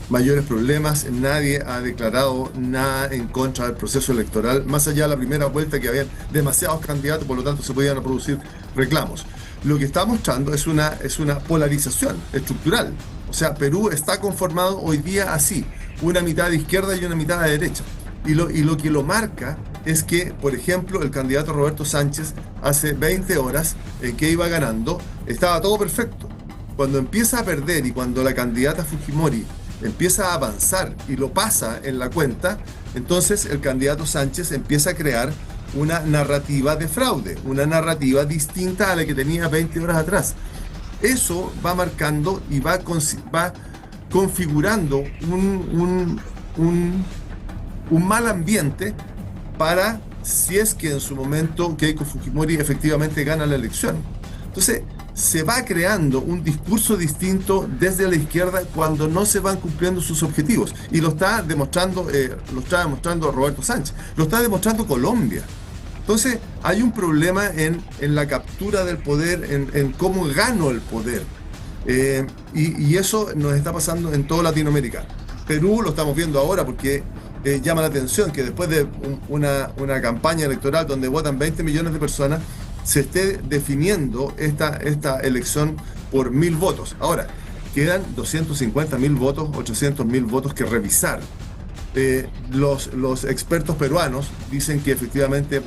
mayores problemas. Nadie ha declarado nada en contra del proceso electoral, más allá de la primera vuelta, que habían demasiados candidatos, por lo tanto se podían producir reclamos. Lo que está mostrando es una polarización estructural. O sea, Perú está conformado hoy día así, una mitad de izquierda y una mitad de derecha. Y lo que lo marca es que, por ejemplo, el candidato Roberto Sánchez, hace 20 horas en que iba ganando, estaba todo perfecto. Cuando empieza a perder y cuando la candidata Fujimori empieza a avanzar y lo pasa en la cuenta, entonces el candidato Sánchez empieza a crear una narrativa de fraude, una narrativa distinta a la que tenía 20 horas atrás. Eso va marcando y va configurando un mal ambiente para, si es que en su momento Keiko Fujimori efectivamente gana la elección. Entonces se va creando un discurso distinto desde la izquierda cuando no se van cumpliendo sus objetivos, y lo está demostrando Roberto Sánchez, lo está demostrando Colombia. Entonces hay un problema en la captura del poder, en cómo gano el poder, y eso nos está pasando en toda Latinoamérica. Perú lo estamos viendo ahora porque llama la atención que después de una campaña electoral donde votan 20 millones de personas, se esté definiendo esta elección por 1000 votos. Ahora, quedan 250.000 votos, 800.000 votos que revisar. Los expertos peruanos dicen que efectivamente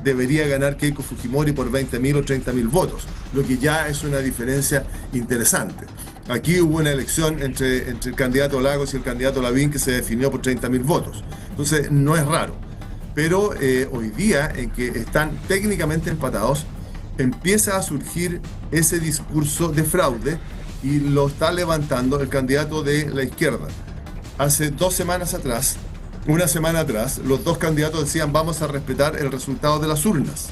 debería ganar Keiko Fujimori por 20.000 o 30.000 votos, lo que ya es una diferencia interesante. Aquí hubo una elección entre el candidato Lagos y el candidato Lavín que se definió por 30.000 votos. Entonces no es raro. Pero hoy día, en que están técnicamente empatados, empieza a surgir ese discurso de fraude y lo está levantando el candidato de la izquierda. Hace 2 semanas atrás, una semana atrás, los dos candidatos decían: vamos a respetar el resultado de las urnas.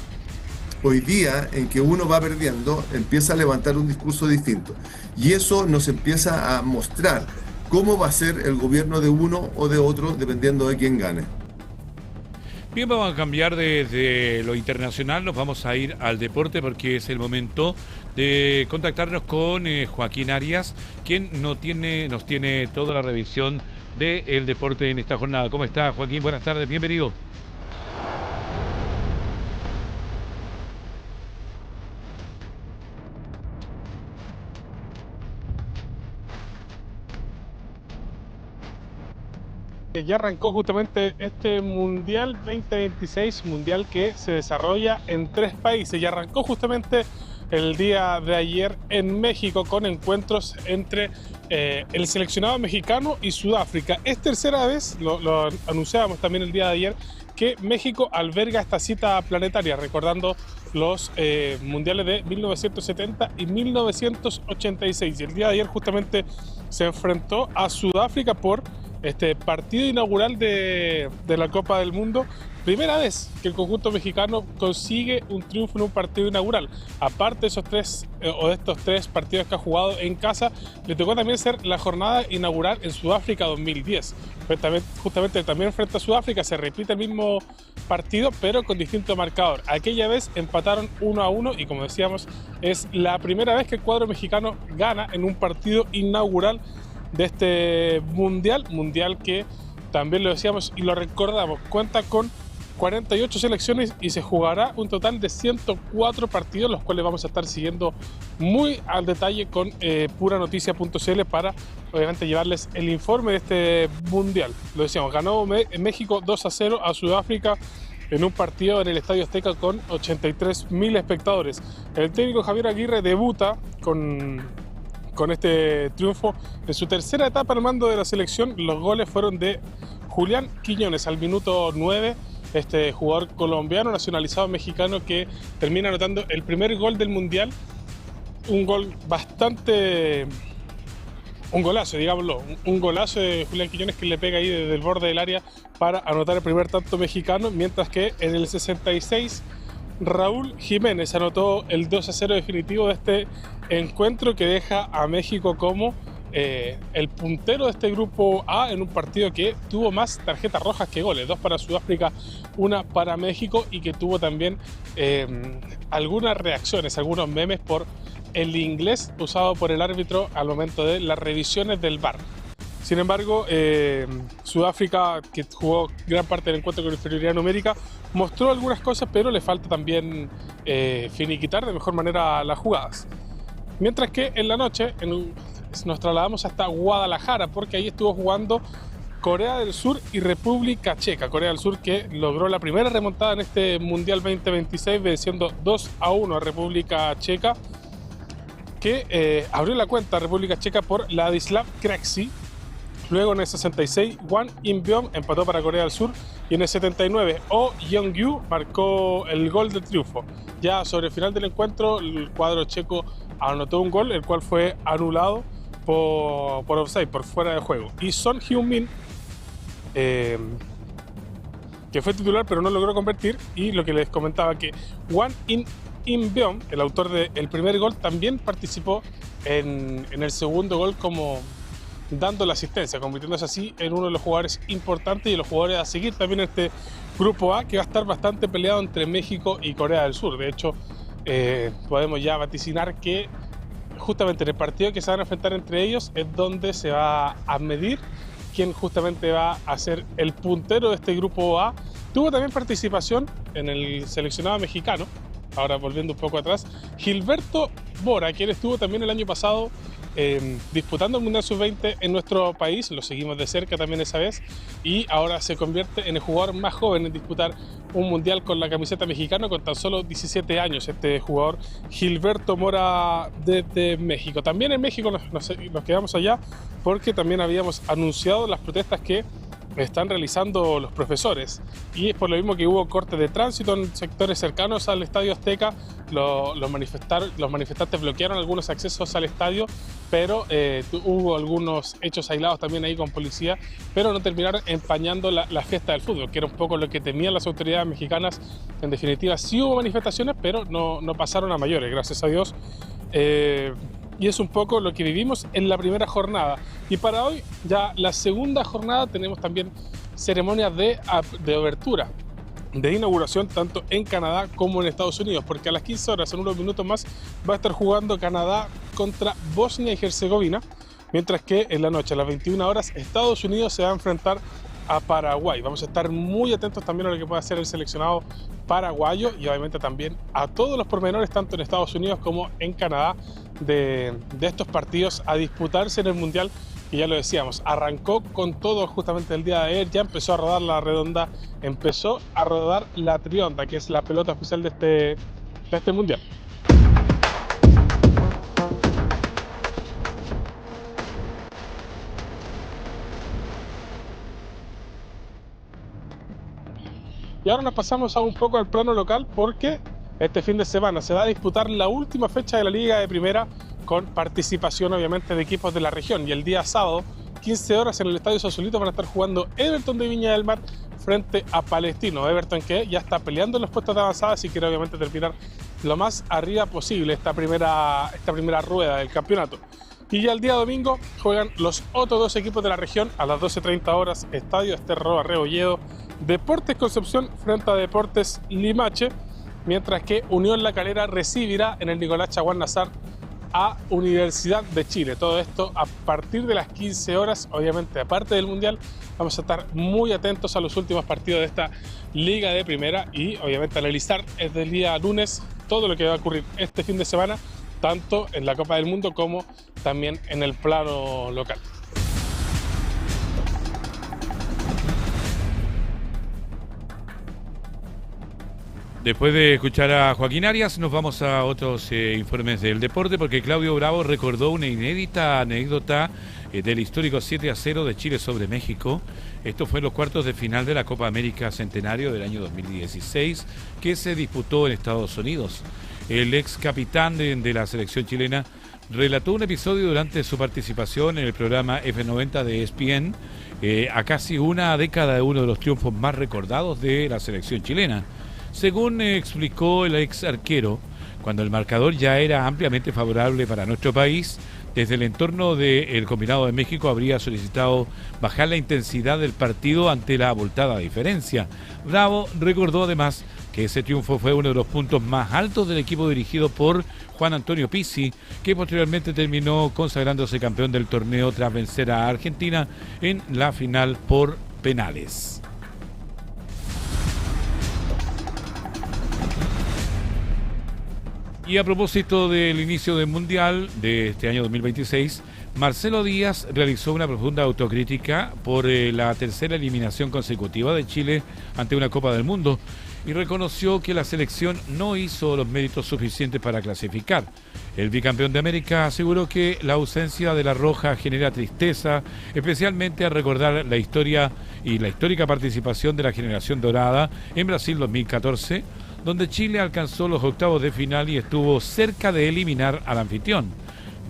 Hoy día, en que uno va perdiendo, empieza a levantar un discurso distinto. Y eso nos empieza a mostrar cómo va a ser el gobierno de uno o de otro, dependiendo de quién gane. Bien, vamos a cambiar de lo internacional, nos vamos a ir al deporte porque es el momento de contactarnos con Joaquín Arias, quien nos tiene toda la revisión del deporte en esta jornada. ¿Cómo está, Joaquín? Buenas tardes, bienvenido. Ya arrancó justamente este Mundial 2026, mundial que se desarrolla en 3 países. Ya arrancó justamente el día de ayer en México con encuentros entre el seleccionado mexicano y Sudáfrica. Es tercera vez, lo anunciábamos también el día de ayer, que México alberga esta cita planetaria, recordando los mundiales de 1970 y 1986. Y el día de ayer justamente se enfrentó a Sudáfrica por este partido inaugural de la Copa del Mundo. Primera vez que el conjunto mexicano consigue un triunfo en un partido inaugural. Aparte de esos estos tres partidos que ha jugado en casa, le tocó también ser la jornada inaugural en Sudáfrica 2010. Justamente también frente a Sudáfrica se repite el mismo partido, pero con distinto marcador. Aquella vez empataron 1-1 y, como decíamos, es la primera vez que el cuadro mexicano gana en un partido inaugural de este mundial que también lo decíamos y lo recordamos, cuenta con 48 selecciones y se jugará un total de 104 partidos, los cuales vamos a estar siguiendo muy al detalle con puranoticias.cl para obviamente llevarles el informe de este mundial. Lo decíamos, ganó México 2-0 a Sudáfrica en un partido en el Estadio Azteca con 83.000 espectadores. El técnico Javier Aguirre debuta con este triunfo en su tercera etapa al mando de la selección. Los goles fueron de Julián Quiñones al minuto 9, este jugador colombiano nacionalizado mexicano que termina anotando el primer gol del mundial. Un gol un golazo, digámoslo, un golazo de Julián Quiñones que le pega ahí desde el borde del área para anotar el primer tanto mexicano, mientras que en el 66 Raúl Jiménez anotó el 2-0 definitivo de este encuentro que deja a México como el puntero de este grupo A en un partido que tuvo más tarjetas rojas que goles, 2 para Sudáfrica, 1 para México, y que tuvo también algunas reacciones, algunos memes por el inglés usado por el árbitro al momento de las revisiones del VAR. Sin embargo, Sudáfrica, que jugó gran parte del encuentro con inferioridad numérica, mostró algunas cosas, pero le falta también finiquitar de mejor manera las jugadas. Mientras que en la noche nos trasladamos hasta Guadalajara, porque ahí estuvo jugando Corea del Sur y República Checa. Corea del Sur que logró la primera remontada en este Mundial 2026, venciendo 2-1 a República Checa, que abrió la cuenta a República Checa por Ladislav Krejci. Luego en el 66, Hwang In-beom empató para Corea del Sur y en el 79, Oh Yeong-gyu marcó el gol del triunfo. Ya sobre el final del encuentro, el cuadro checo anotó un gol, el cual fue anulado por offside, por fuera de juego. Y Son Heung-min, que fue titular pero no logró convertir, y lo que les comentaba que Hwang In-beom, el autor del primer gol, también participó en el segundo gol como dando la asistencia, convirtiéndose así en uno de los jugadores importantes y de los jugadores a seguir también en este grupo A, que va a estar bastante peleado entre México y Corea del Sur. De hecho, podemos ya vaticinar que justamente en el partido que se van a enfrentar entre ellos es donde se va a medir quién justamente va a ser el puntero de este grupo A. Tuvo también participación en el seleccionado mexicano, ahora volviendo un poco atrás, Gilberto Bora, quien estuvo también el año pasado disputando el Mundial Sub-20 en nuestro país, lo seguimos de cerca también esa vez, y ahora se convierte en el jugador más joven en disputar un Mundial con la camiseta mexicana con tan solo 17 años, este jugador Gilberto Bora desde México. También en México nos quedamos allá porque también habíamos anunciado las protestas que están realizando los profesores, y es por lo mismo que hubo cortes de tránsito en sectores cercanos al Estadio Azteca. Los manifestantes bloquearon algunos accesos al estadio, pero hubo algunos hechos aislados también ahí con policía, pero no terminaron empañando la fiesta del fútbol, que era un poco lo que temían las autoridades mexicanas. En definitiva, sí hubo manifestaciones, pero no pasaron a mayores, gracias a Dios. Y es un poco lo que vivimos en la primera jornada. Y para hoy, ya la segunda jornada, tenemos también ceremonias de apertura, de inauguración, tanto en Canadá como en Estados Unidos, porque a las 15 horas, en unos minutos más, va a estar jugando Canadá contra Bosnia y Herzegovina, mientras que en la noche, a las 21 horas, Estados Unidos se va a enfrentar a Paraguay. Vamos a estar muy atentos también a lo que pueda hacer el seleccionado paraguayo, y obviamente también a todos los pormenores, tanto en Estados Unidos como en Canadá, de estos partidos a disputarse en el Mundial, que ya lo decíamos, arrancó con todo justamente el día de ayer. Ya empezó a rodar la redonda, empezó a rodar la trionda, que es la pelota oficial de este Mundial. Y ahora nos pasamos a un poco al plano local porque este fin de semana se va a disputar la última fecha de la Liga de Primera con participación obviamente de equipos de la región. Y el día sábado, 15 horas en el Estadio Sausalito, van a estar jugando Everton de Viña del Mar frente a Palestino. Everton que ya está peleando en los puestos de avanzada y quiere obviamente terminar lo más arriba posible esta primera rueda del campeonato. Y ya el día domingo juegan los otros dos equipos de la región a las 12:30 horas, Estadio Esterro Arrebolledo, Deportes Concepción frente a Deportes Limache, mientras que Unión La Calera recibirá en el Nicolás Chaguán Nazar a Universidad de Chile. Todo esto a partir de las 15 horas, obviamente aparte del Mundial. Vamos a estar muy atentos a los últimos partidos de esta Liga de Primera y obviamente analizar desde el día lunes todo lo que va a ocurrir este fin de semana, tanto en la Copa del Mundo como también en el plano local. Después de escuchar a Joaquín Arias, nos vamos a otros informes del deporte, porque Claudio Bravo recordó una inédita anécdota del histórico 7-0 de Chile sobre México. Esto fue en los cuartos de final de la Copa América Centenario del año 2016, que se disputó en Estados Unidos. El ex capitán de la selección chilena relató un episodio durante su participación en el programa F90 de ESPN, a casi una década de uno de los triunfos más recordados de la selección chilena. Según explicó el ex arquero, cuando el marcador ya era ampliamente favorable para nuestro país, desde el entorno del combinado de México habría solicitado bajar la intensidad del partido ante la abultada diferencia. Bravo recordó además que ese triunfo fue uno de los puntos más altos del equipo dirigido por Juan Antonio Pizzi, que posteriormente terminó consagrándose campeón del torneo tras vencer a Argentina en la final por penales. Y a propósito del inicio del Mundial de este año 2026, Marcelo Díaz realizó una profunda autocrítica por la tercera eliminación consecutiva de Chile ante una Copa del Mundo y reconoció que la selección no hizo los méritos suficientes para clasificar. El bicampeón de América aseguró que la ausencia de la Roja genera tristeza, especialmente al recordar la historia y la histórica participación de la generación dorada en Brasil 2014, donde Chile alcanzó los octavos de final y estuvo cerca de eliminar al anfitrión.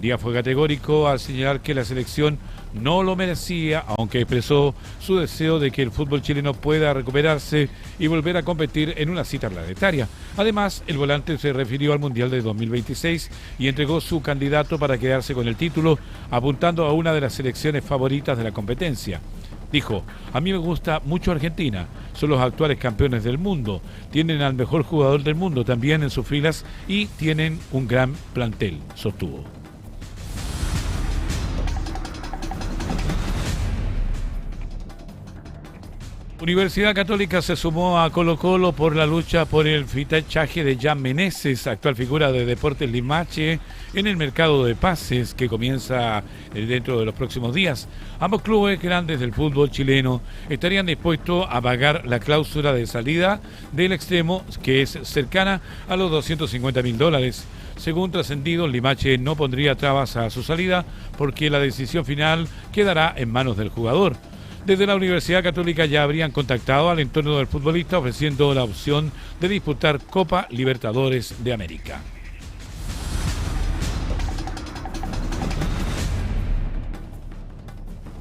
Díaz fue categórico al señalar que la selección no lo merecía, aunque expresó su deseo de que el fútbol chileno pueda recuperarse y volver a competir en una cita planetaria. Además, el volante se refirió al Mundial de 2026 y entregó su candidato para quedarse con el título, apuntando a una de las selecciones favoritas de la competencia. Dijo: a mí me gusta mucho Argentina, son los actuales campeones del mundo, tienen al mejor jugador del mundo también en sus filas y tienen un gran plantel, sostuvo. Universidad Católica se sumó a Colo-Colo por la lucha por el fichaje de Jan Meneses, actual figura de Deportes Limache, en el mercado de pases que comienza dentro de los próximos días. Ambos clubes grandes del fútbol chileno estarían dispuestos a pagar la cláusula de salida del extremo, que es cercana a los $250.000. Según trascendido, Limache no pondría trabas a su salida porque la decisión final quedará en manos del jugador. Desde la Universidad Católica ya habrían contactado al entorno del futbolista ofreciendo la opción de disputar Copa Libertadores de América.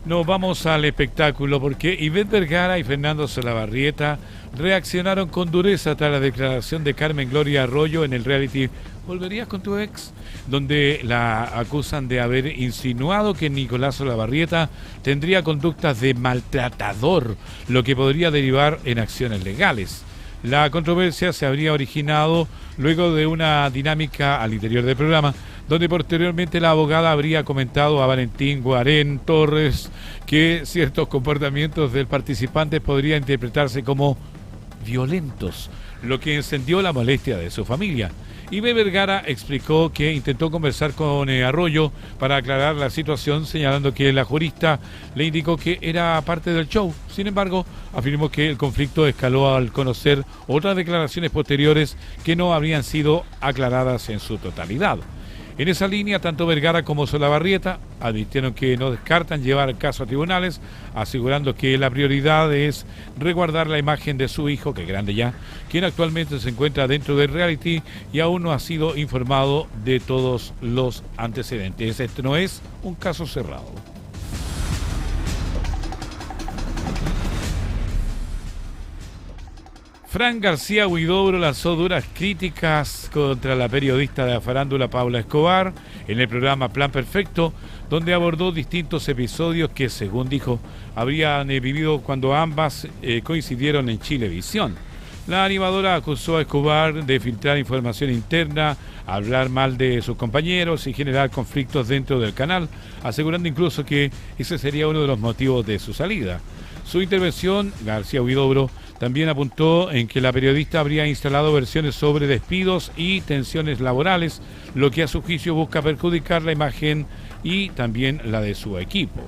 Nos vamos al espectáculo porque Ivette Vergara y Fernando Solabarrieta reaccionaron con dureza tras la declaración de Carmen Gloria Arroyo en el reality ¿Volverías con tu ex?, donde la acusan de haber insinuado que Nicolás Solabarrieta tendría conductas de maltratador, lo que podría derivar en acciones legales. La controversia se habría originado luego de una dinámica al interior del programa, donde posteriormente la abogada habría comentado a Valentín Guarén Torres que ciertos comportamientos del participante podrían interpretarse como violentos, lo que encendió la molestia de su familia. Ivette Vergara explicó que intentó conversar con Arroyo para aclarar la situación, señalando que la jurista le indicó que era parte del show. Sin embargo, afirmó que el conflicto escaló al conocer otras declaraciones posteriores que no habrían sido aclaradas en su totalidad. En esa línea, tanto Vergara como Solabarrieta advirtieron que no descartan llevar el caso a tribunales, asegurando que la prioridad es resguardar la imagen de su hijo, que es grande ya, quien actualmente se encuentra dentro del reality y aún no ha sido informado de todos los antecedentes. Este no es un caso cerrado. Fran García Huidobro lanzó duras críticas contra la periodista de la farándula Paula Escobar en el programa Plan Perfecto, donde abordó distintos episodios que, según dijo, habrían vivido cuando ambas coincidieron en Chilevisión. La animadora acusó a Escobar de filtrar información interna, hablar mal de sus compañeros y generar conflictos dentro del canal, asegurando incluso que ese sería uno de los motivos de su salida. Su intervención, García Huidobro, también apuntó en que la periodista habría instalado versiones sobre despidos y tensiones laborales, lo que a su juicio busca perjudicar la imagen y también la de su equipo.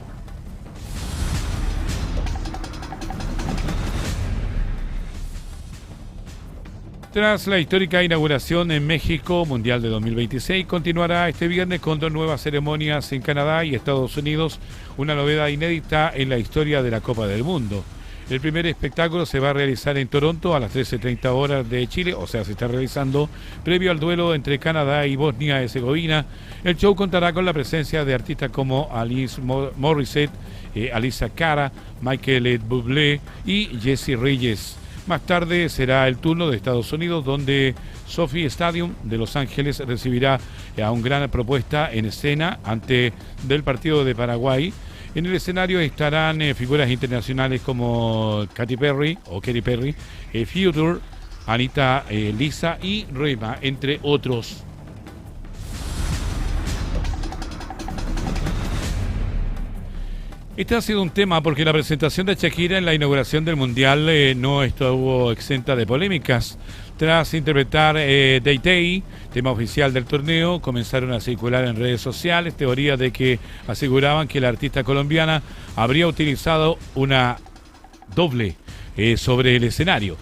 Tras la histórica inauguración en México Mundial de 2026, continuará este viernes con 2 nuevas ceremonias en Canadá y Estados Unidos, una novedad inédita en la historia de la Copa del Mundo. El primer espectáculo se va a realizar en Toronto a las 13:30 horas de Chile, o sea, se está realizando previo al duelo entre Canadá y Bosnia-Herzegovina. El show contará con la presencia de artistas como Alanis Morissette, Alicia Cara, Michael Bublé y Jesse Reyes. Más tarde será el turno de Estados Unidos, donde Sophie Stadium de Los Ángeles recibirá a una gran propuesta en escena ante del partido de Paraguay. En el escenario estarán figuras internacionales como Katy Perry, Future, Anita Lisa y Rema, entre otros. Este ha sido un tema porque la presentación de Shakira en la inauguración del Mundial no estuvo exenta de polémicas. Tras interpretar Day Day, tema oficial del torneo, comenzaron a circular en redes sociales teorías de que aseguraban que la artista colombiana habría utilizado una doble sobre el escenario.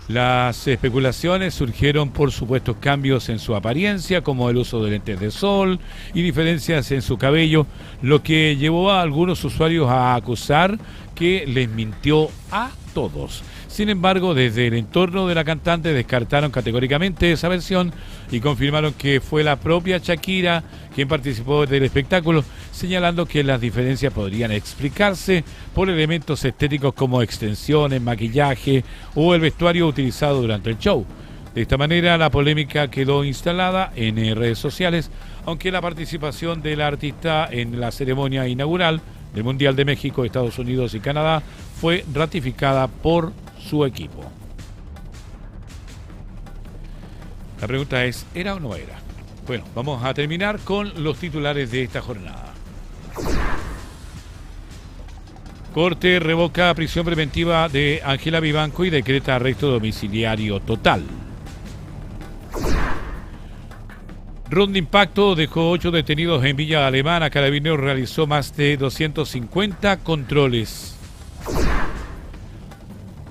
Las especulaciones surgieron por supuestos cambios en su apariencia, como el uso de lentes de sol y diferencias en su cabello, lo que llevó a algunos usuarios a acusar que les mintió a todos. Sin embargo, desde el entorno de la cantante descartaron categóricamente esa versión y confirmaron que fue la propia Shakira quien participó del espectáculo, señalando que las diferencias podrían explicarse por elementos estéticos como extensiones, maquillaje o el vestuario utilizado durante el show. De esta manera, la polémica quedó instalada en redes sociales, aunque la participación de la artista en la ceremonia inaugural del Mundial de México, Estados Unidos y Canadá fue ratificada por su equipo. La pregunta es, ¿era o no era? Bueno, vamos a terminar con los titulares de esta jornada. Corte revoca prisión preventiva de Ángela Vivanco y decreta arresto domiciliario total. Ronda Impacto dejó 8 detenidos en Villa Alemana. Carabineros realizó más de 250 controles.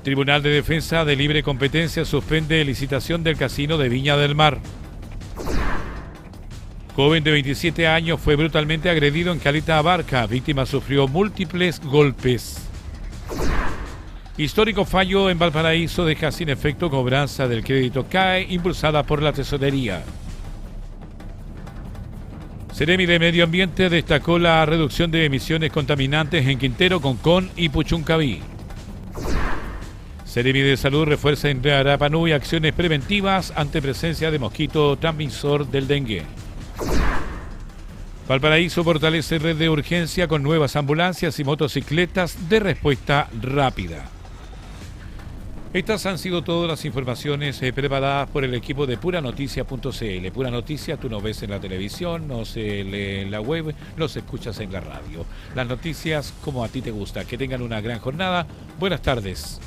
Tribunal de Defensa de Libre Competencia suspende licitación del casino de Viña del Mar. Joven de 27 años fue brutalmente agredido en Caleta Abarca. Víctima sufrió múltiples golpes. Histórico fallo en Valparaíso deja sin efecto cobranza del crédito CAE impulsada por la Tesorería. Seremi de Medio Ambiente destacó la reducción de emisiones contaminantes en Quintero, Concón y Puchuncaví. Seremi de Salud refuerza en Rapa Nui acciones preventivas ante presencia de mosquito transmisor del dengue. Valparaíso fortalece red de urgencia con nuevas ambulancias y motocicletas de respuesta rápida. Estas han sido todas las informaciones preparadas por el equipo de puranoticia.cl. Pura Noticia, tú nos ves en la televisión, nos lees en la web, nos escuchas en la radio. Las noticias como a ti te gusta. Que tengan una gran jornada. Buenas tardes.